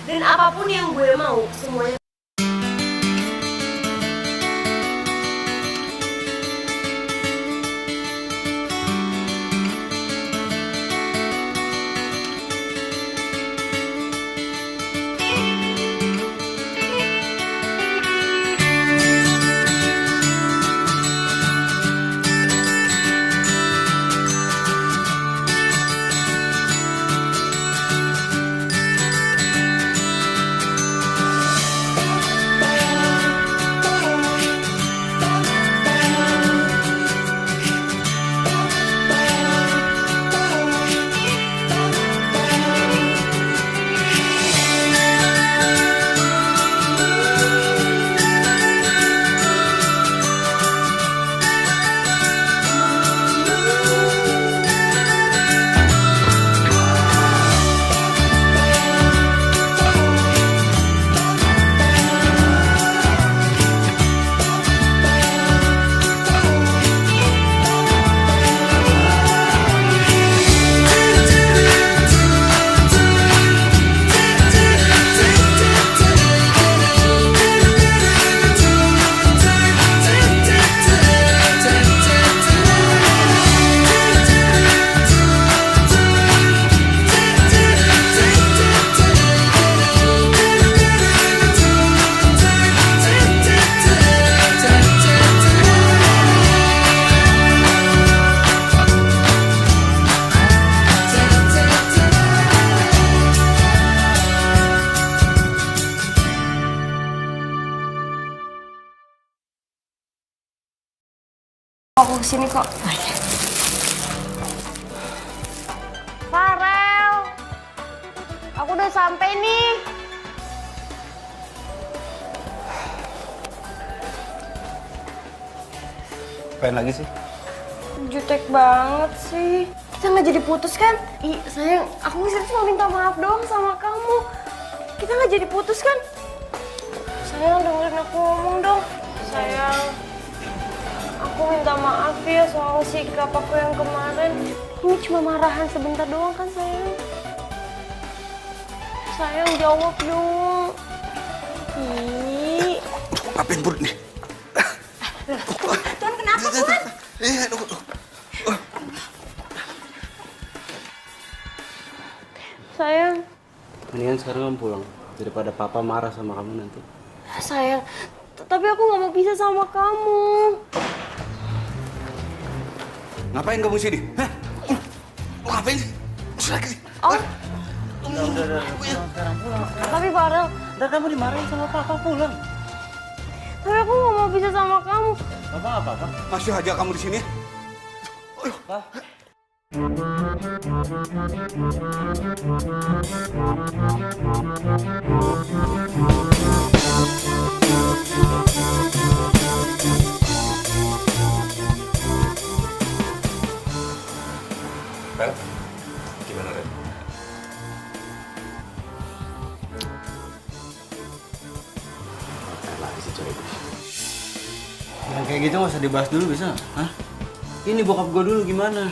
Dan apapun yang gue mau, semuanya Aku kesini kok. Farel, aku udah sampai nih. Apain lagi sih? Jutek banget sih. Kita nggak jadi putus kan? Ih sayang, aku kesini cuma minta maaf doang sama kamu. Kita nggak jadi putus kan? Sayang dengerin aku ngomong dong. Sayang, aku minta maaf ya soal sikap aku yang kemarin. Ini cuma marahan sebentar doang kan sayang? Sayang jawab dong. Ih. Apain Pur nih? Tuan kenapa Tuan? Iya, tunggu. Sayang. Mendingan sekarang kamu pulang daripada papa marah sama kamu nanti. Sayang, tapi aku nggak mau pisah sama kamu. Ngapain kamu sini? Hah? Ngapain sih? Oh. Udah, sekarang pulang. Tapi Farel, Ntar kamu dimarahin sama papa pulang. tapi aku nggak mau pisah sama kamu. Papa nggak apa-apa. Masih aja kamu di sini? Ren, gimana Ren? Yang kayak gitu nggak usah dibahas dulu bisa? Hah? Ini bokap gue dulu gimana?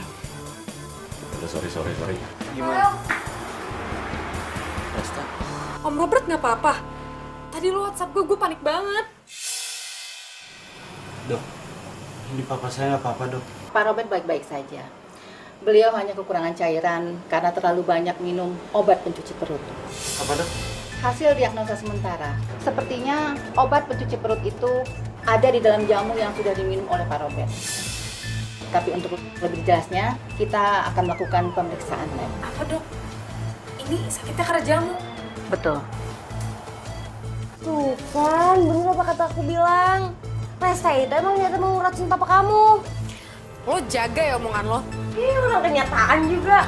Udah sorry. Gimana? Resta. Om Robert nggak apa-apa. Tadi lo WhatsApp gue panik banget. Dok, ini papa saya nggak apa-apa dok. Pak Robert baik-baik saja. Beliau hanya kekurangan cairan karena terlalu banyak minum obat pencuci perut. Apa dok? Hasil diagnosa sementara, sepertinya obat pencuci perut itu ada di dalam jamu yang sudah diminum oleh Pak Robert. Tapi untuk lebih jelasnya, kita akan melakukan pemeriksaan lab. Apa dok? Ini sakitnya karena jamu. Betul. Tuh kan, bener apa kata aku bilang. Resta itu emang niatnya mau nguracin papa kamu. Lo jaga ya omongan lo. Ih, udah kenyataan juga.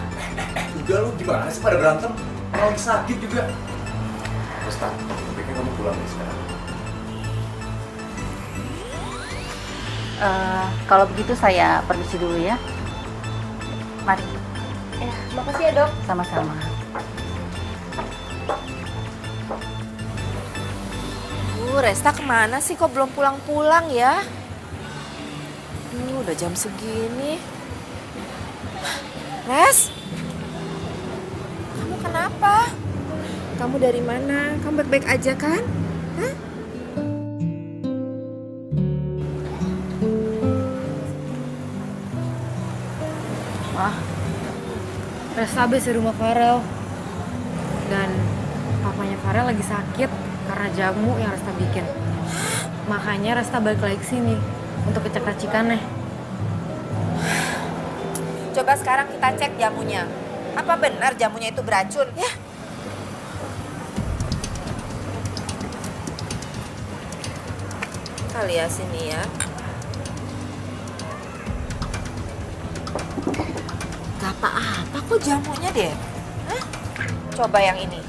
Udah lu gimana sih pada berantem? Orang sakit juga. Resta, baiknya kamu pulang nih sekarang. Kalau begitu saya permisi dulu ya. Mari. Ya, makasih ya dok. Sama-sama. Resta kemana sih? Kok belum pulang-pulang ya? Udah jam segini. Res? Kamu kenapa? Kamu dari mana? Kamu baik-baik aja kan? Hah? Wah, Resta habis di rumah Farel. Dan papanya Farel lagi sakit karena jamu yang Resta bikin. Makanya Resta balik lagi ke sini untuk ngecek racikannya. Coba sekarang kita cek jamunya. Apa benar jamunya itu beracun? Ya. Kali ya sini ya. Gak apa-apa kok jamunya deh. Hah? Coba yang ini.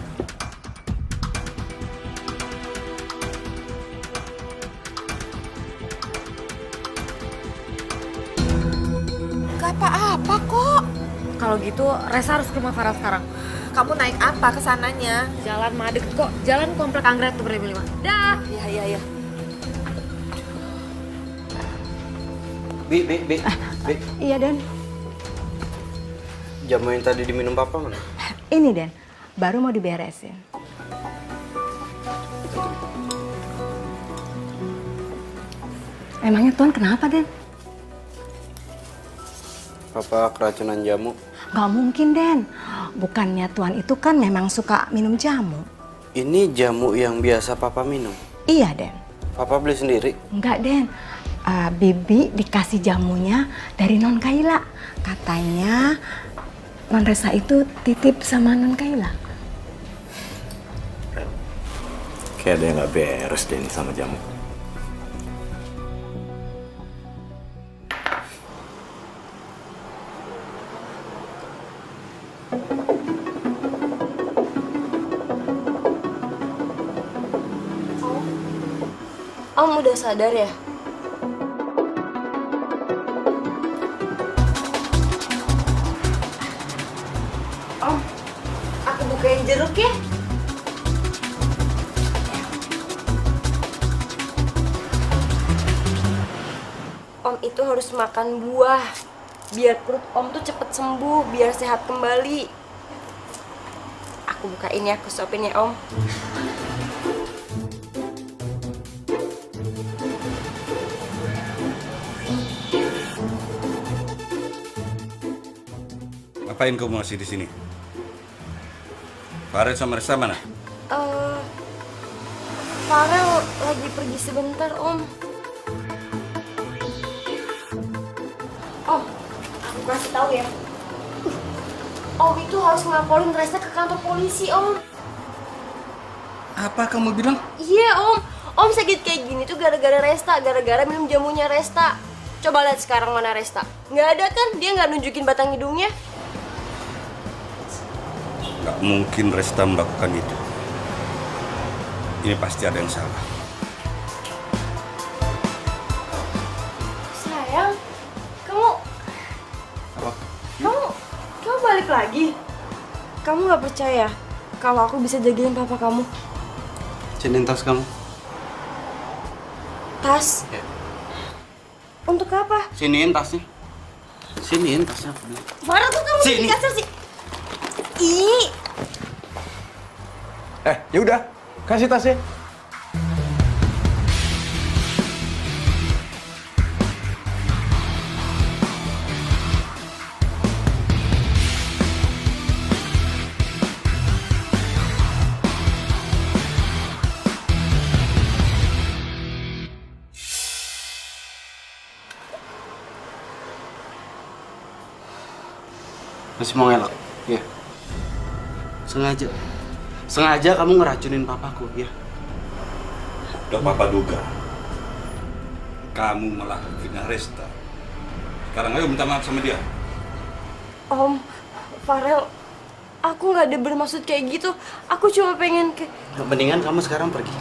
Gak apa-apa kok. Kalau gitu, Resta harus ke rumah Farel sekarang. Kamu naik apa kesananya? Jalan Madek kok, jalan komplek Anggrek tuh berdiri 5. Dah. Iya. Bi. Iya, Den. Jamu yang tadi diminum papa mana? Ini, Den. Baru mau diberesin. Emangnya Tuan kenapa, Den? Papa keracunan jamu. Gak mungkin, Den. Bukannya Tuan itu kan memang suka minum jamu. Ini jamu yang biasa papa minum. Iya, Den. Papa beli sendiri. Enggak, Den. Bibi dikasih jamunya dari Non Kaila. Katanya Non Resa itu titip sama Non Kaila. Kayak ada yang nggak beres deh ini sama jamu. Om udah sadar ya? Om, aku bukain jeruk ya. Om itu harus makan buah, biar perut Om tuh cepet sembuh, biar sehat kembali. Aku bukain ya, aku suapin ya Om. Ngapain kamu masih di sini? Farel sama Resta mana? Farel lagi pergi sebentar Om. Om, aku kasih tahu ya. Om itu harus ngelaporin Resta ke kantor polisi Om. Apa kamu bilang? Iya Om, Om sakit kayak gini tuh gara-gara Resta, gara-gara minum jamunya Resta. Coba lihat sekarang mana Resta. Nggak ada kan? Dia nggak nunjukin batang hidungnya. Gak mungkin Resta melakukan itu. Ini pasti ada yang salah. Sayang, kamu balik lagi. Kamu nggak percaya kalau aku bisa jagain papa kamu? Sini tas kamu. Tas? Ya. Untuk apa? Siniin tasnya. Siniin tasnya. Farel tuh kamu Sini. kasar sih. Ih. Ya udah, kasih tasnya. Masih mau ngelak? Ya. Sengaja kamu ngeracunin papaku, ya. Udah Papa duga. Kamu malah fitnah Resta. Sekarang ayo minta maaf sama dia. Om, Farel, aku nggak ada bermaksud kayak gitu. Aku cuma pengen Mendingan kamu sekarang pergi.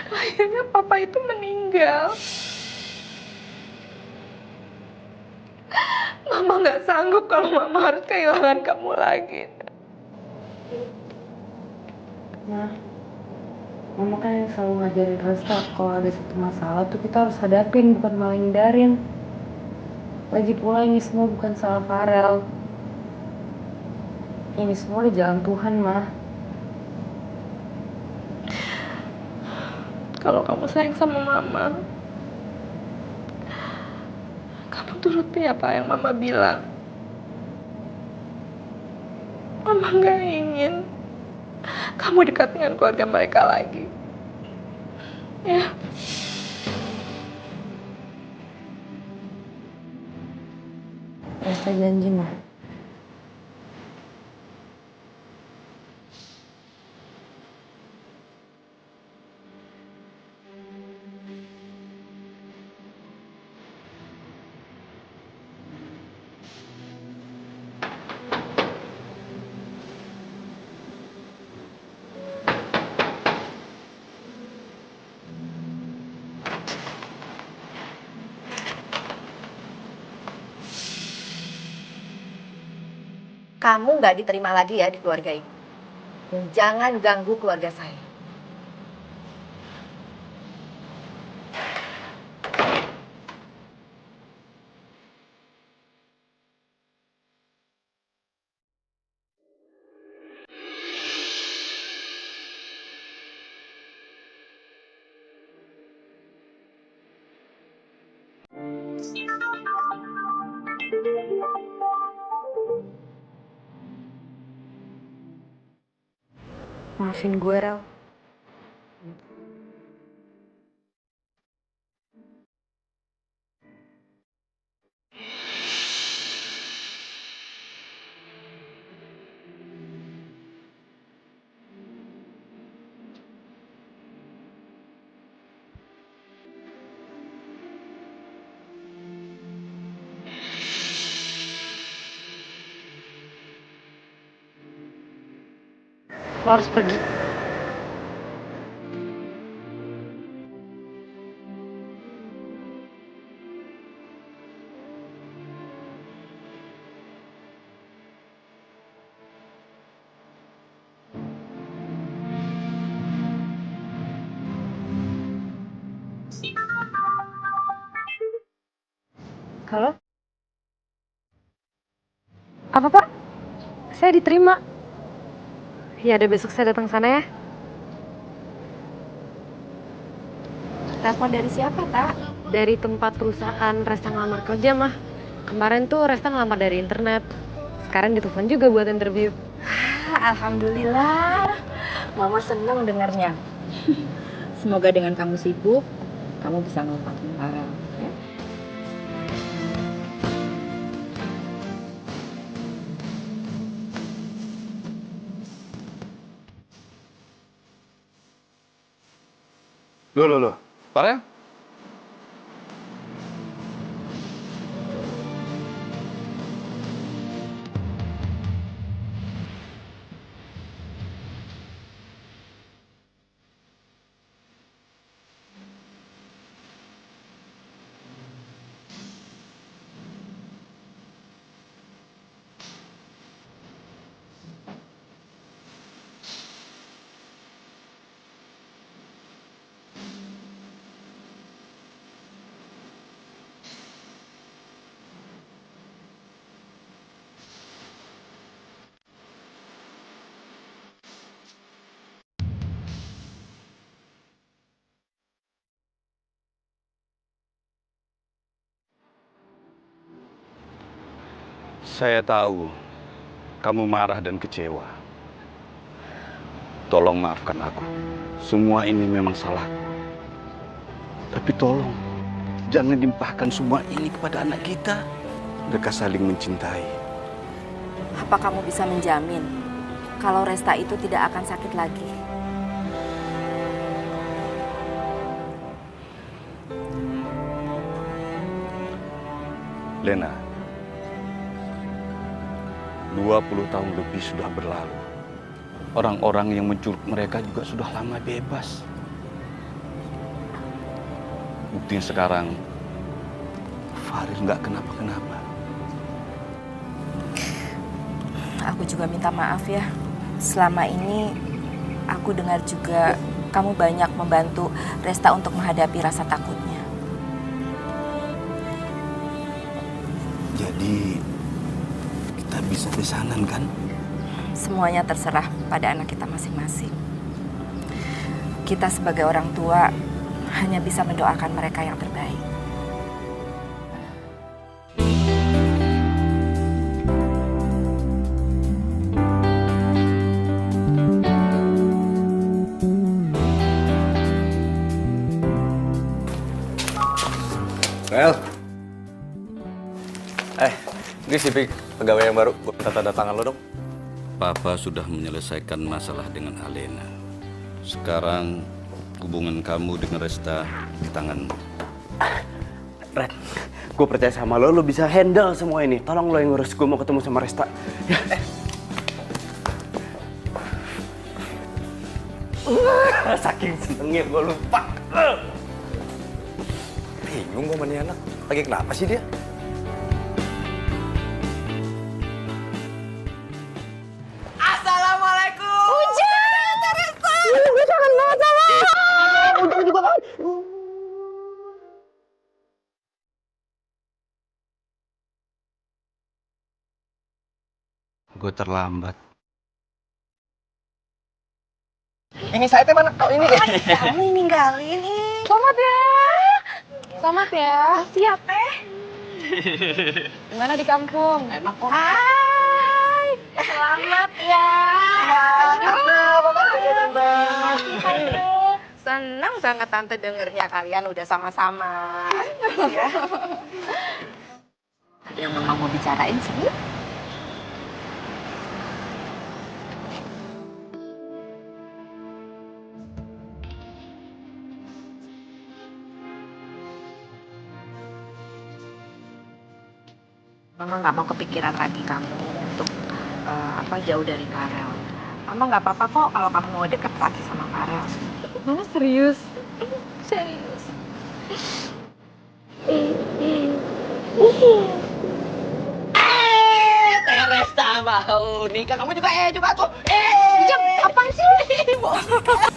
Akhirnya papa itu meninggal. Mama nggak sanggup kalau mama harus kehilangan kamu lagi. Nah, mama kan yang selalu ngajarin Resta kalau ada satu masalah tuh kita harus hadapin, bukan malah hindarin. Lagi pula ini semua bukan salah Farel. Ini semua di jalan Tuhan, Mah. Kalau kamu sayang sama mama, kamu turuti apa yang mama bilang. Mama nggak ingin kamu dekat dengan keluarga mereka lagi. Ya. Resta janji, Mah. Kamu nggak diterima lagi ya di keluarga ini. Dan jangan ganggu keluarga saya. Maafin gue, Rel. Lo harus pergi. Halo? Apa, Pak? Saya diterima. Ya, ada besok saya datang sana ya. Telepon dari siapa, Tak? Dari tempat perusahaan Resta ngelamar kerja, Mah. Kemarin tuh Resta ngelamar dari internet. Sekarang ditelepon juga buat interview. Alhamdulillah, Mama senang dengarnya. Semoga dengan kamu sibuk, kamu bisa ngelupain Farel. Ya? Loh. Farel? Saya tahu kamu marah dan kecewa. Tolong maafkan aku. Semua ini memang salahku. Tapi tolong, jangan limpahkan semua ini kepada anak kita. Mereka saling mencintai. Apa kamu bisa menjamin kalau Resta itu tidak akan sakit lagi? Lena, 20 tahun lebih sudah berlalu. Orang-orang yang menculik mereka juga sudah lama bebas. Buktinya sekarang, Farid nggak kenapa-kenapa. Aku juga minta maaf ya. Selama ini aku dengar juga kamu banyak membantu Resta untuk menghadapi rasa takutnya. Jadi kita bisa besanan kan? Semuanya terserah pada anak kita masing-masing. Kita sebagai orang tua hanya bisa mendoakan mereka yang terbaik. Rel. Ini si pegawai yang baru. Gue minta tanda tangan lo dong. Papa sudah menyelesaikan masalah dengan Alena. Sekarang hubungan kamu dengan Resta di tanganmu. Red, gue percaya sama lo bisa handle semua ini. Tolong lo yang ngurus, gue mau ketemu sama Resta. Ya. Saking senengnya gue lupa. Bingung gue sama nih anak. Lagi kenapa sih dia? Assalamualaikum. Hujan, Teresa. Gue kangen banget sama lo. Hujan juga kan. Gue terlambat. Ini saya teh mana? Oh ini. Kamu ninggalin nih. Selamat ya. Selamat ya. Siap teh. Gimana di kampung? Enak kok. Hai. Selamat ya. Senang banget Tante dengernya kalian udah sama-sama. Ya. Yang Mama mau bicarain sih? Mama nggak mau kepikiran lagi kamu untuk jauh dari Farel. Mama nggak apa-apa kok kalau kamu mau deket lagi sama Farel. Mama serius? Serius. Teresa mau nikah. Kamu juga tuh. Jam, apaan sih?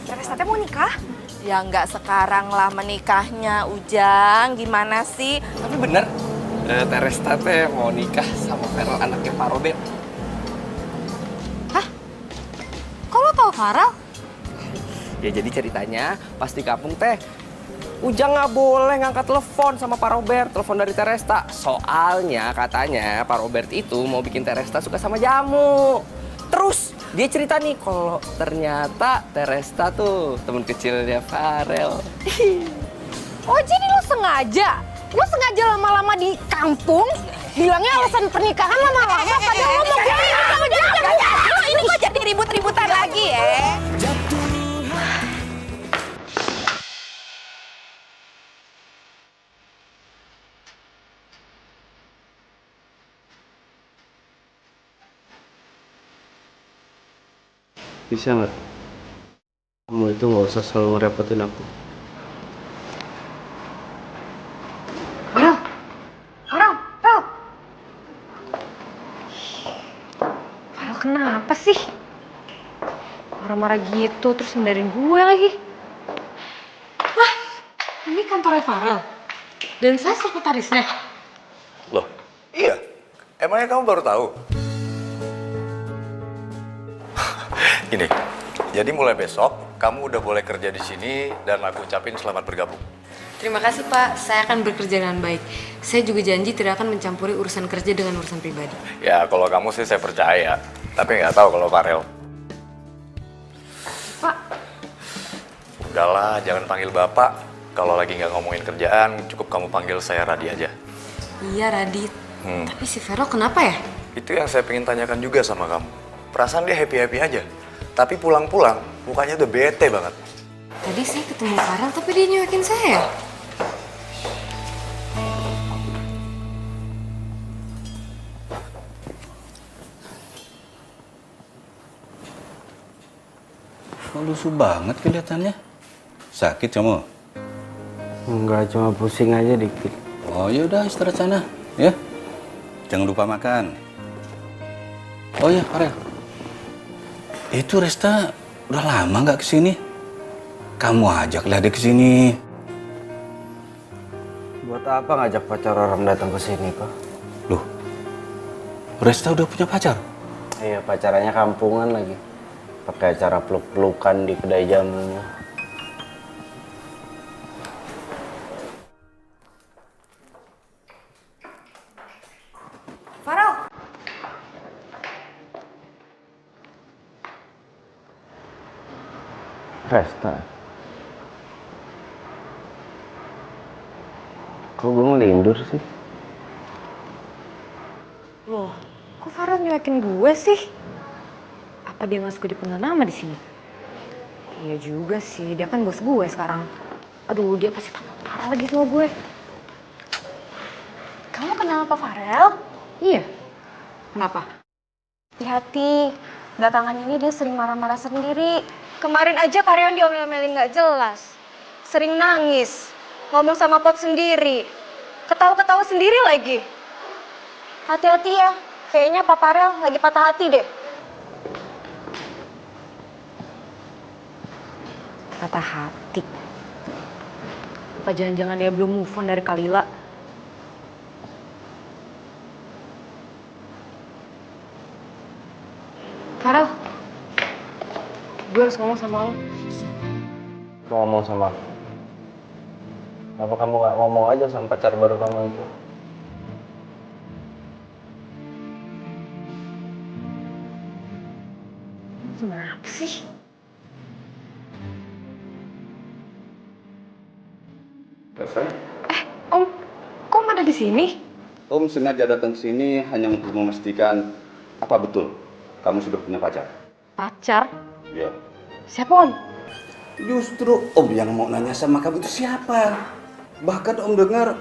Teresa teh mau nikah? Ya nggak sekarang lah menikahnya, Ujang. Gimana sih? Tapi bener. Teresa teh mau nikah sama Farel anaknya Pak Robert. Hah? Kok lo tau Farel? Ya jadi ceritanya pas di kampung teh Ujang nggak boleh ngangkat telepon sama Pak Robert, telepon dari Teresa. Soalnya katanya Pak Robert itu mau bikin Teresa suka sama jamu. Terus dia cerita nih kalau ternyata Teresa tuh temen kecilnya Farel. Oh jadi lo sengaja? Lo sengaja lama-lama di kampung? Bilangnya alasan pernikahan lama-lama padahal lo mau Ini kok jadi ribut-ributan lagi ya? Bisa nggak? Kamu itu nggak usah selalu ngerepotin aku. Farel kenapa sih? Marah-marah gitu terus hindarin gue lagi. Wah, ini kantornya Farel. Dan saya sekretarisnya. Loh, iya. Emangnya kamu baru tahu? Gini, jadi mulai besok kamu udah boleh kerja di sini dan aku ucapin selamat bergabung. Terima kasih Pak, saya akan bekerja dengan baik. Saya juga janji tidak akan mencampuri urusan kerja dengan urusan pribadi. Ya kalau kamu sih saya percaya, tapi nggak tahu kalau Farel. Pak. Udahlah, jangan panggil Bapak. Kalau lagi nggak ngomongin kerjaan, cukup kamu panggil saya Radi aja. Iya Radit, tapi si Farel kenapa ya? Itu yang saya pengen tanyakan juga sama kamu. Perasaan dia happy-happy aja. Tapi pulang-pulang, mukanya udah bete banget. Tadi saya ketemu Farel tapi dia nyuekin saya. Kok lusuh banget kelihatannya. Sakit kamu? Enggak, cuma pusing aja dikit. Oh ya udah istirahat sana, ya. Jangan lupa makan. Oh ya, Farel. Itu Resta udah lama nggak kesini? Kamu ajaklah dia kesini. Buat apa ngajak pacar orang datang ke sini, Pak? Loh, Resta udah punya pacar? Iya, pacarannya kampungan lagi. Pakai acara peluk-pelukan di kedai jamunya. Farel. Resta. Kok gue ngelindur sih? Loh, kok Farel nyuekin gue sih? Apa dia nggak suka dipanggil nama di sini? Iya juga sih, dia kan bos gue sekarang. Aduh, dia pasti takut parah lagi sama gue. Kamu kenal Pak Farel? Iya. Kenapa? Hati-hati, belakangan ini dia sering marah-marah sendiri. Kemarin aja karyawan diomel-omelin nggak jelas. Sering nangis, ngomong sama Pop sendiri. Ketawa-ketawa sendiri lagi. Hati-hati ya, kayaknya Pak Farel lagi patah hati deh. Patah hati. Apa jangan-jangan dia belum move on dari Kalila? Farel, gue harus ngomong sama lo. Mau ngomong sama aku? Kenapa kamu gak ngomong aja sama pacar baru kamu itu? Kenapa sih? Om, kok ada di sini? Om sengaja datang ke sini hanya untuk memastikan apa betul kamu sudah punya pacar. Pacar? Ya. Siapa Om? Justru Om yang mau nanya sama kamu itu siapa. Bahkan Om dengar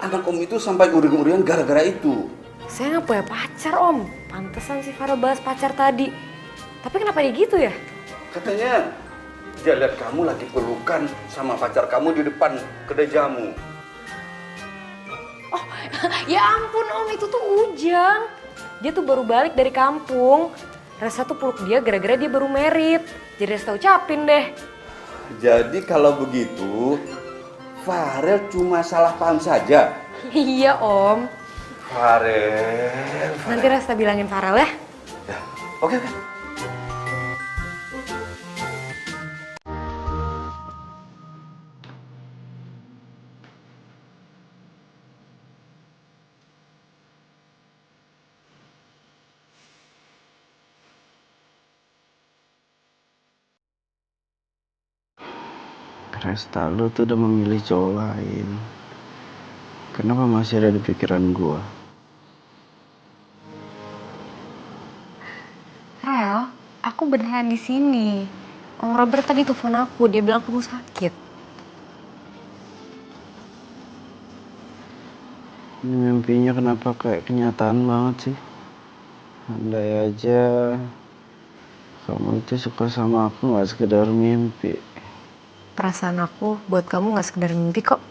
anak Om itu sampai uring-uringan gara-gara itu. Saya nggak punya pacar Om. Pantesan si Farel bahas pacar tadi. Tapi kenapa dia gitu ya? Katanya dia lihat kamu lagi pelukan sama pacar kamu di depan kedai jamu. Oh, ya ampun Om, itu tuh Ujang. Dia tuh baru balik dari kampung. Resta tuh peluk dia gara-gara dia baru merit. Jadi Resta ucapin deh. Jadi kalau begitu, Farel cuma salah paham saja. Iya Om. Farel. Nanti Resta bilangin Farel ya. Ya, oke. Resta, lu tuh udah memilih cowok lain. Kenapa masih ada di pikiran gua? Rel, aku beneran di sini. Om Robert tadi telepon aku, dia bilang kamu sakit. Ini mimpinya kenapa kayak kenyataan banget sih? Andai aja kamu itu suka sama aku, gak sekedar mimpi. Perasaan aku buat kamu gak sekedar mimpi kok.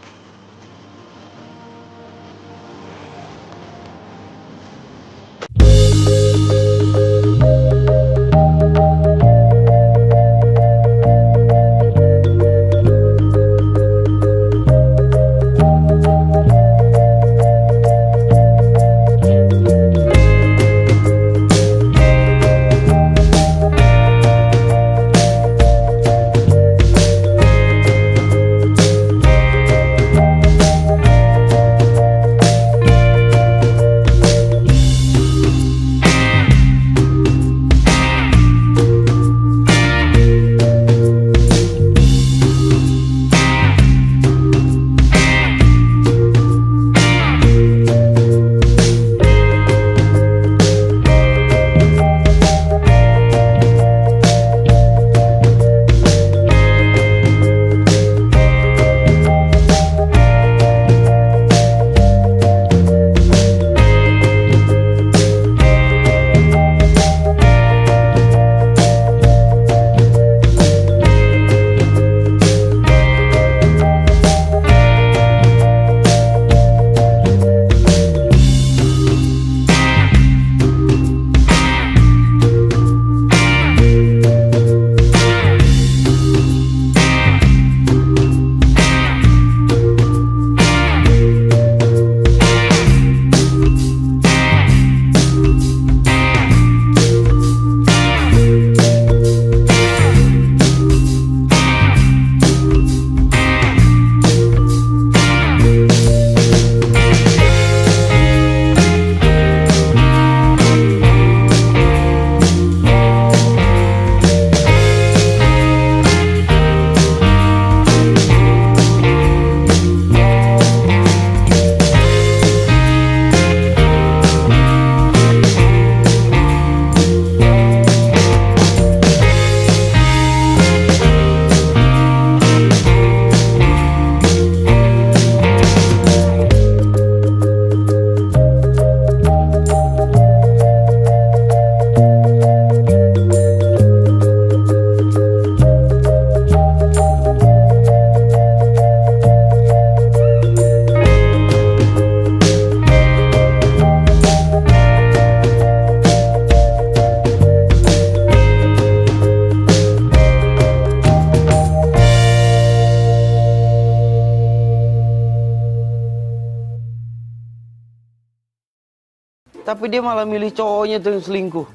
Tapi dia malah milih cowoknya tuh yang selingkuh.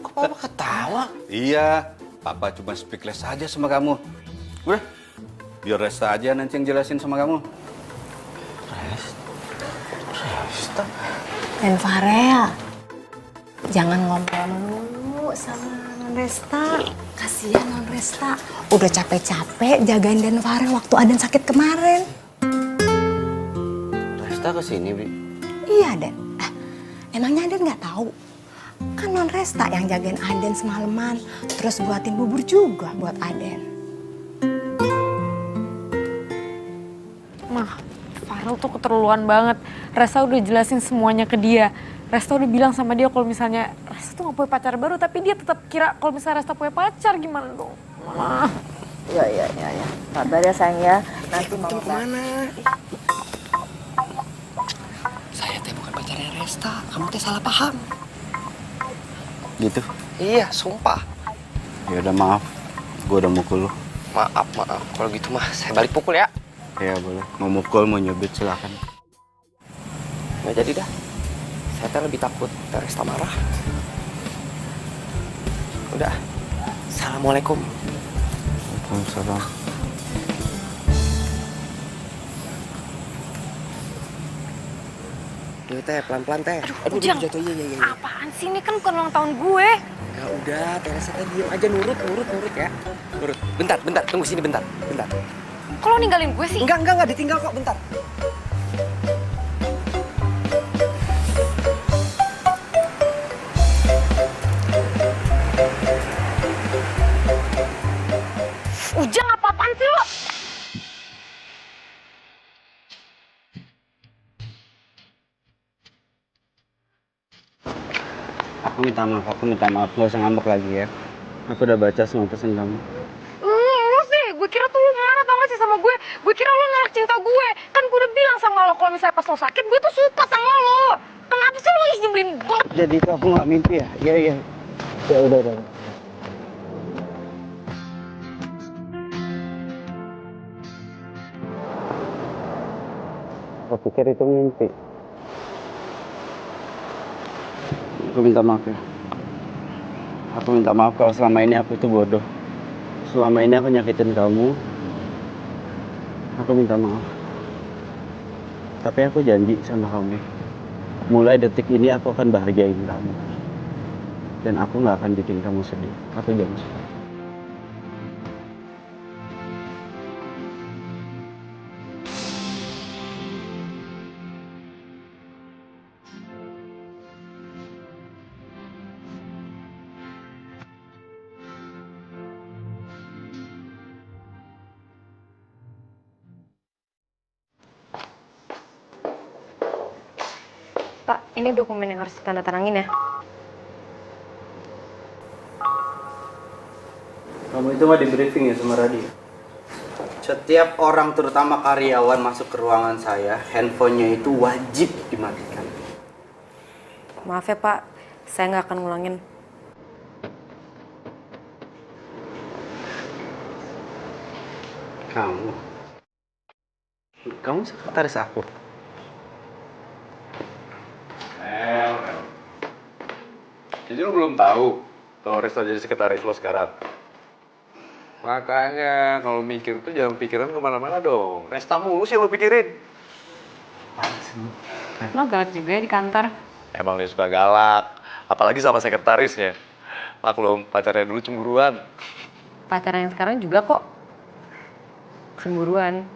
Kok papa ketawa? Iya, papa cuma speechless saja sama kamu. Udah, biar Resta aja nanti yang jelasin sama kamu. Resta? Dan Farel, jangan ngobrol dulu sama Non Resta. Kasihan Non Resta, udah capek-capek jagain Dan Farel waktu Aden sakit kemarin. Resta kesini, Bi? Iya, Den. Emangnya Aden nggak tahu? Kan Non Resta yang jagain Aden semalaman, terus buatin bubur juga buat Aden. Mah, Farel tuh keterlaluan banget. Resta udah jelasin semuanya ke dia. Resta udah bilang sama dia kalau misalnya Resta tuh gak punya pacar baru, tapi dia tetap kira kalau misalnya Resta punya pacar, gimana dong? Mama. Ya. Sabar ya sayang ya. Nanti mau Kemana? Saya teh bukan pacarnya Resta. Kamu teh salah paham. Gitu? Iya, sumpah. Ya udah maaf, gue udah mukul lo. Maaf. Kalau gitu mah saya balik pukul ya. Ya boleh, mau mukul, mau nyubit silakan. Nggak jadi dah. Saya teh lebih takut Teh Resta marah. Udah. Assalamualaikum. Waalaikumsalam. Duh teh, pelan-pelan teh. Aduh, Ujang. jatuh. Iya. Apaan sih, ini kan bukan ulang tahun gue. Ya udah, Teh Resta teh diem aja nurut ya. Nurut. Bentar, tunggu sini bentar. Kok lo ninggalin gue sih? Enggak ditinggal kok, bentar. Ujang, apa-apaan sih lo? Aku minta maaf, gak usah ngambek lagi ya. Aku udah baca semua pesan kamu. Lo sih, gue kira tuh lo marah tau gak sih sama gue. Gue kira lo nolak cinta gue. Kan gue udah bilang sama lo kalau misalnya pas lo sakit, gue tuh suka sama lo. Kenapa sih lo nyebelin gue? Jadi itu aku gak mimpi ya? Iya. Ya udah. Aku pikir itu mimpi. Aku minta maaf ya. Aku minta maaf kalau selama ini aku itu bodoh. Selama ini aku nyakitin kamu. Aku minta maaf. Tapi aku janji sama kamu. Mulai detik ini aku akan bahagiain kamu. Dan aku gak akan bikin kamu sedih. Aku janji. Pak, ini dokumen yang harus ditandatangani ya. Kamu itu mah di briefing ya sama Radio? Setiap orang, terutama karyawan, masuk ke ruangan saya, handphonenya itu wajib dimatikan. Maaf ya Pak, saya nggak akan ngulangin. Kamu sekretaris aku? Jadi lu belum tahu kalau Resta jadi sekretaris lo sekarang? Makanya kalau mikir tuh jangan pikiran kemana-mana dong. Resta mulu sih lo pikirin. Lo galak juga ya di kantor. Emang dia suka galak, apalagi sama sekretarisnya. Maklum, pacarnya dulu cemburuan. Pacaran yang sekarang juga kok cemburuan.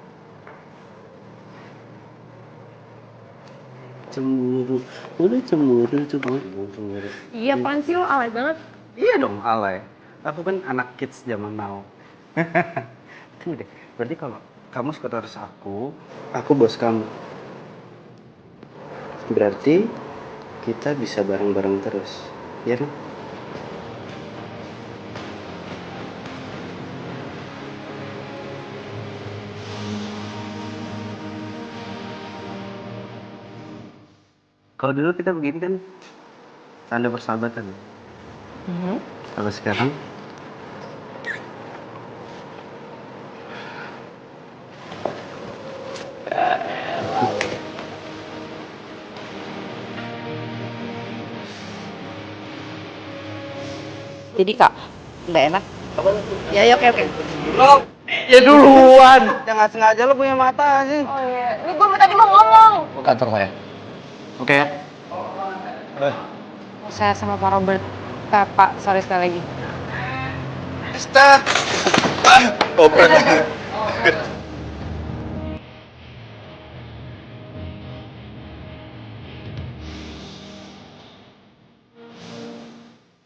Cemburu. Udah cemburu. Iya, apaan sih lo alay banget. Iya dong, alay. Aku kan anak kids zaman now. Tunggu deh, berarti kalau kamu sekretaris aku bos kamu. Berarti kita bisa bareng-bareng terus, ya kan? Kalau dulu kita begini kan tanda persahabatan. Kalau sekarang Jadi kak, nggak enak. Ya, ya, oke. Ya duluan. Jangan sengaja lo punya mata sih. Oh iya, ini gue tadi mau ngomong. Ke kantor saya. Oke ya. Saya sama Pak Robert. Pak, sorry sekali lagi. Start. Open.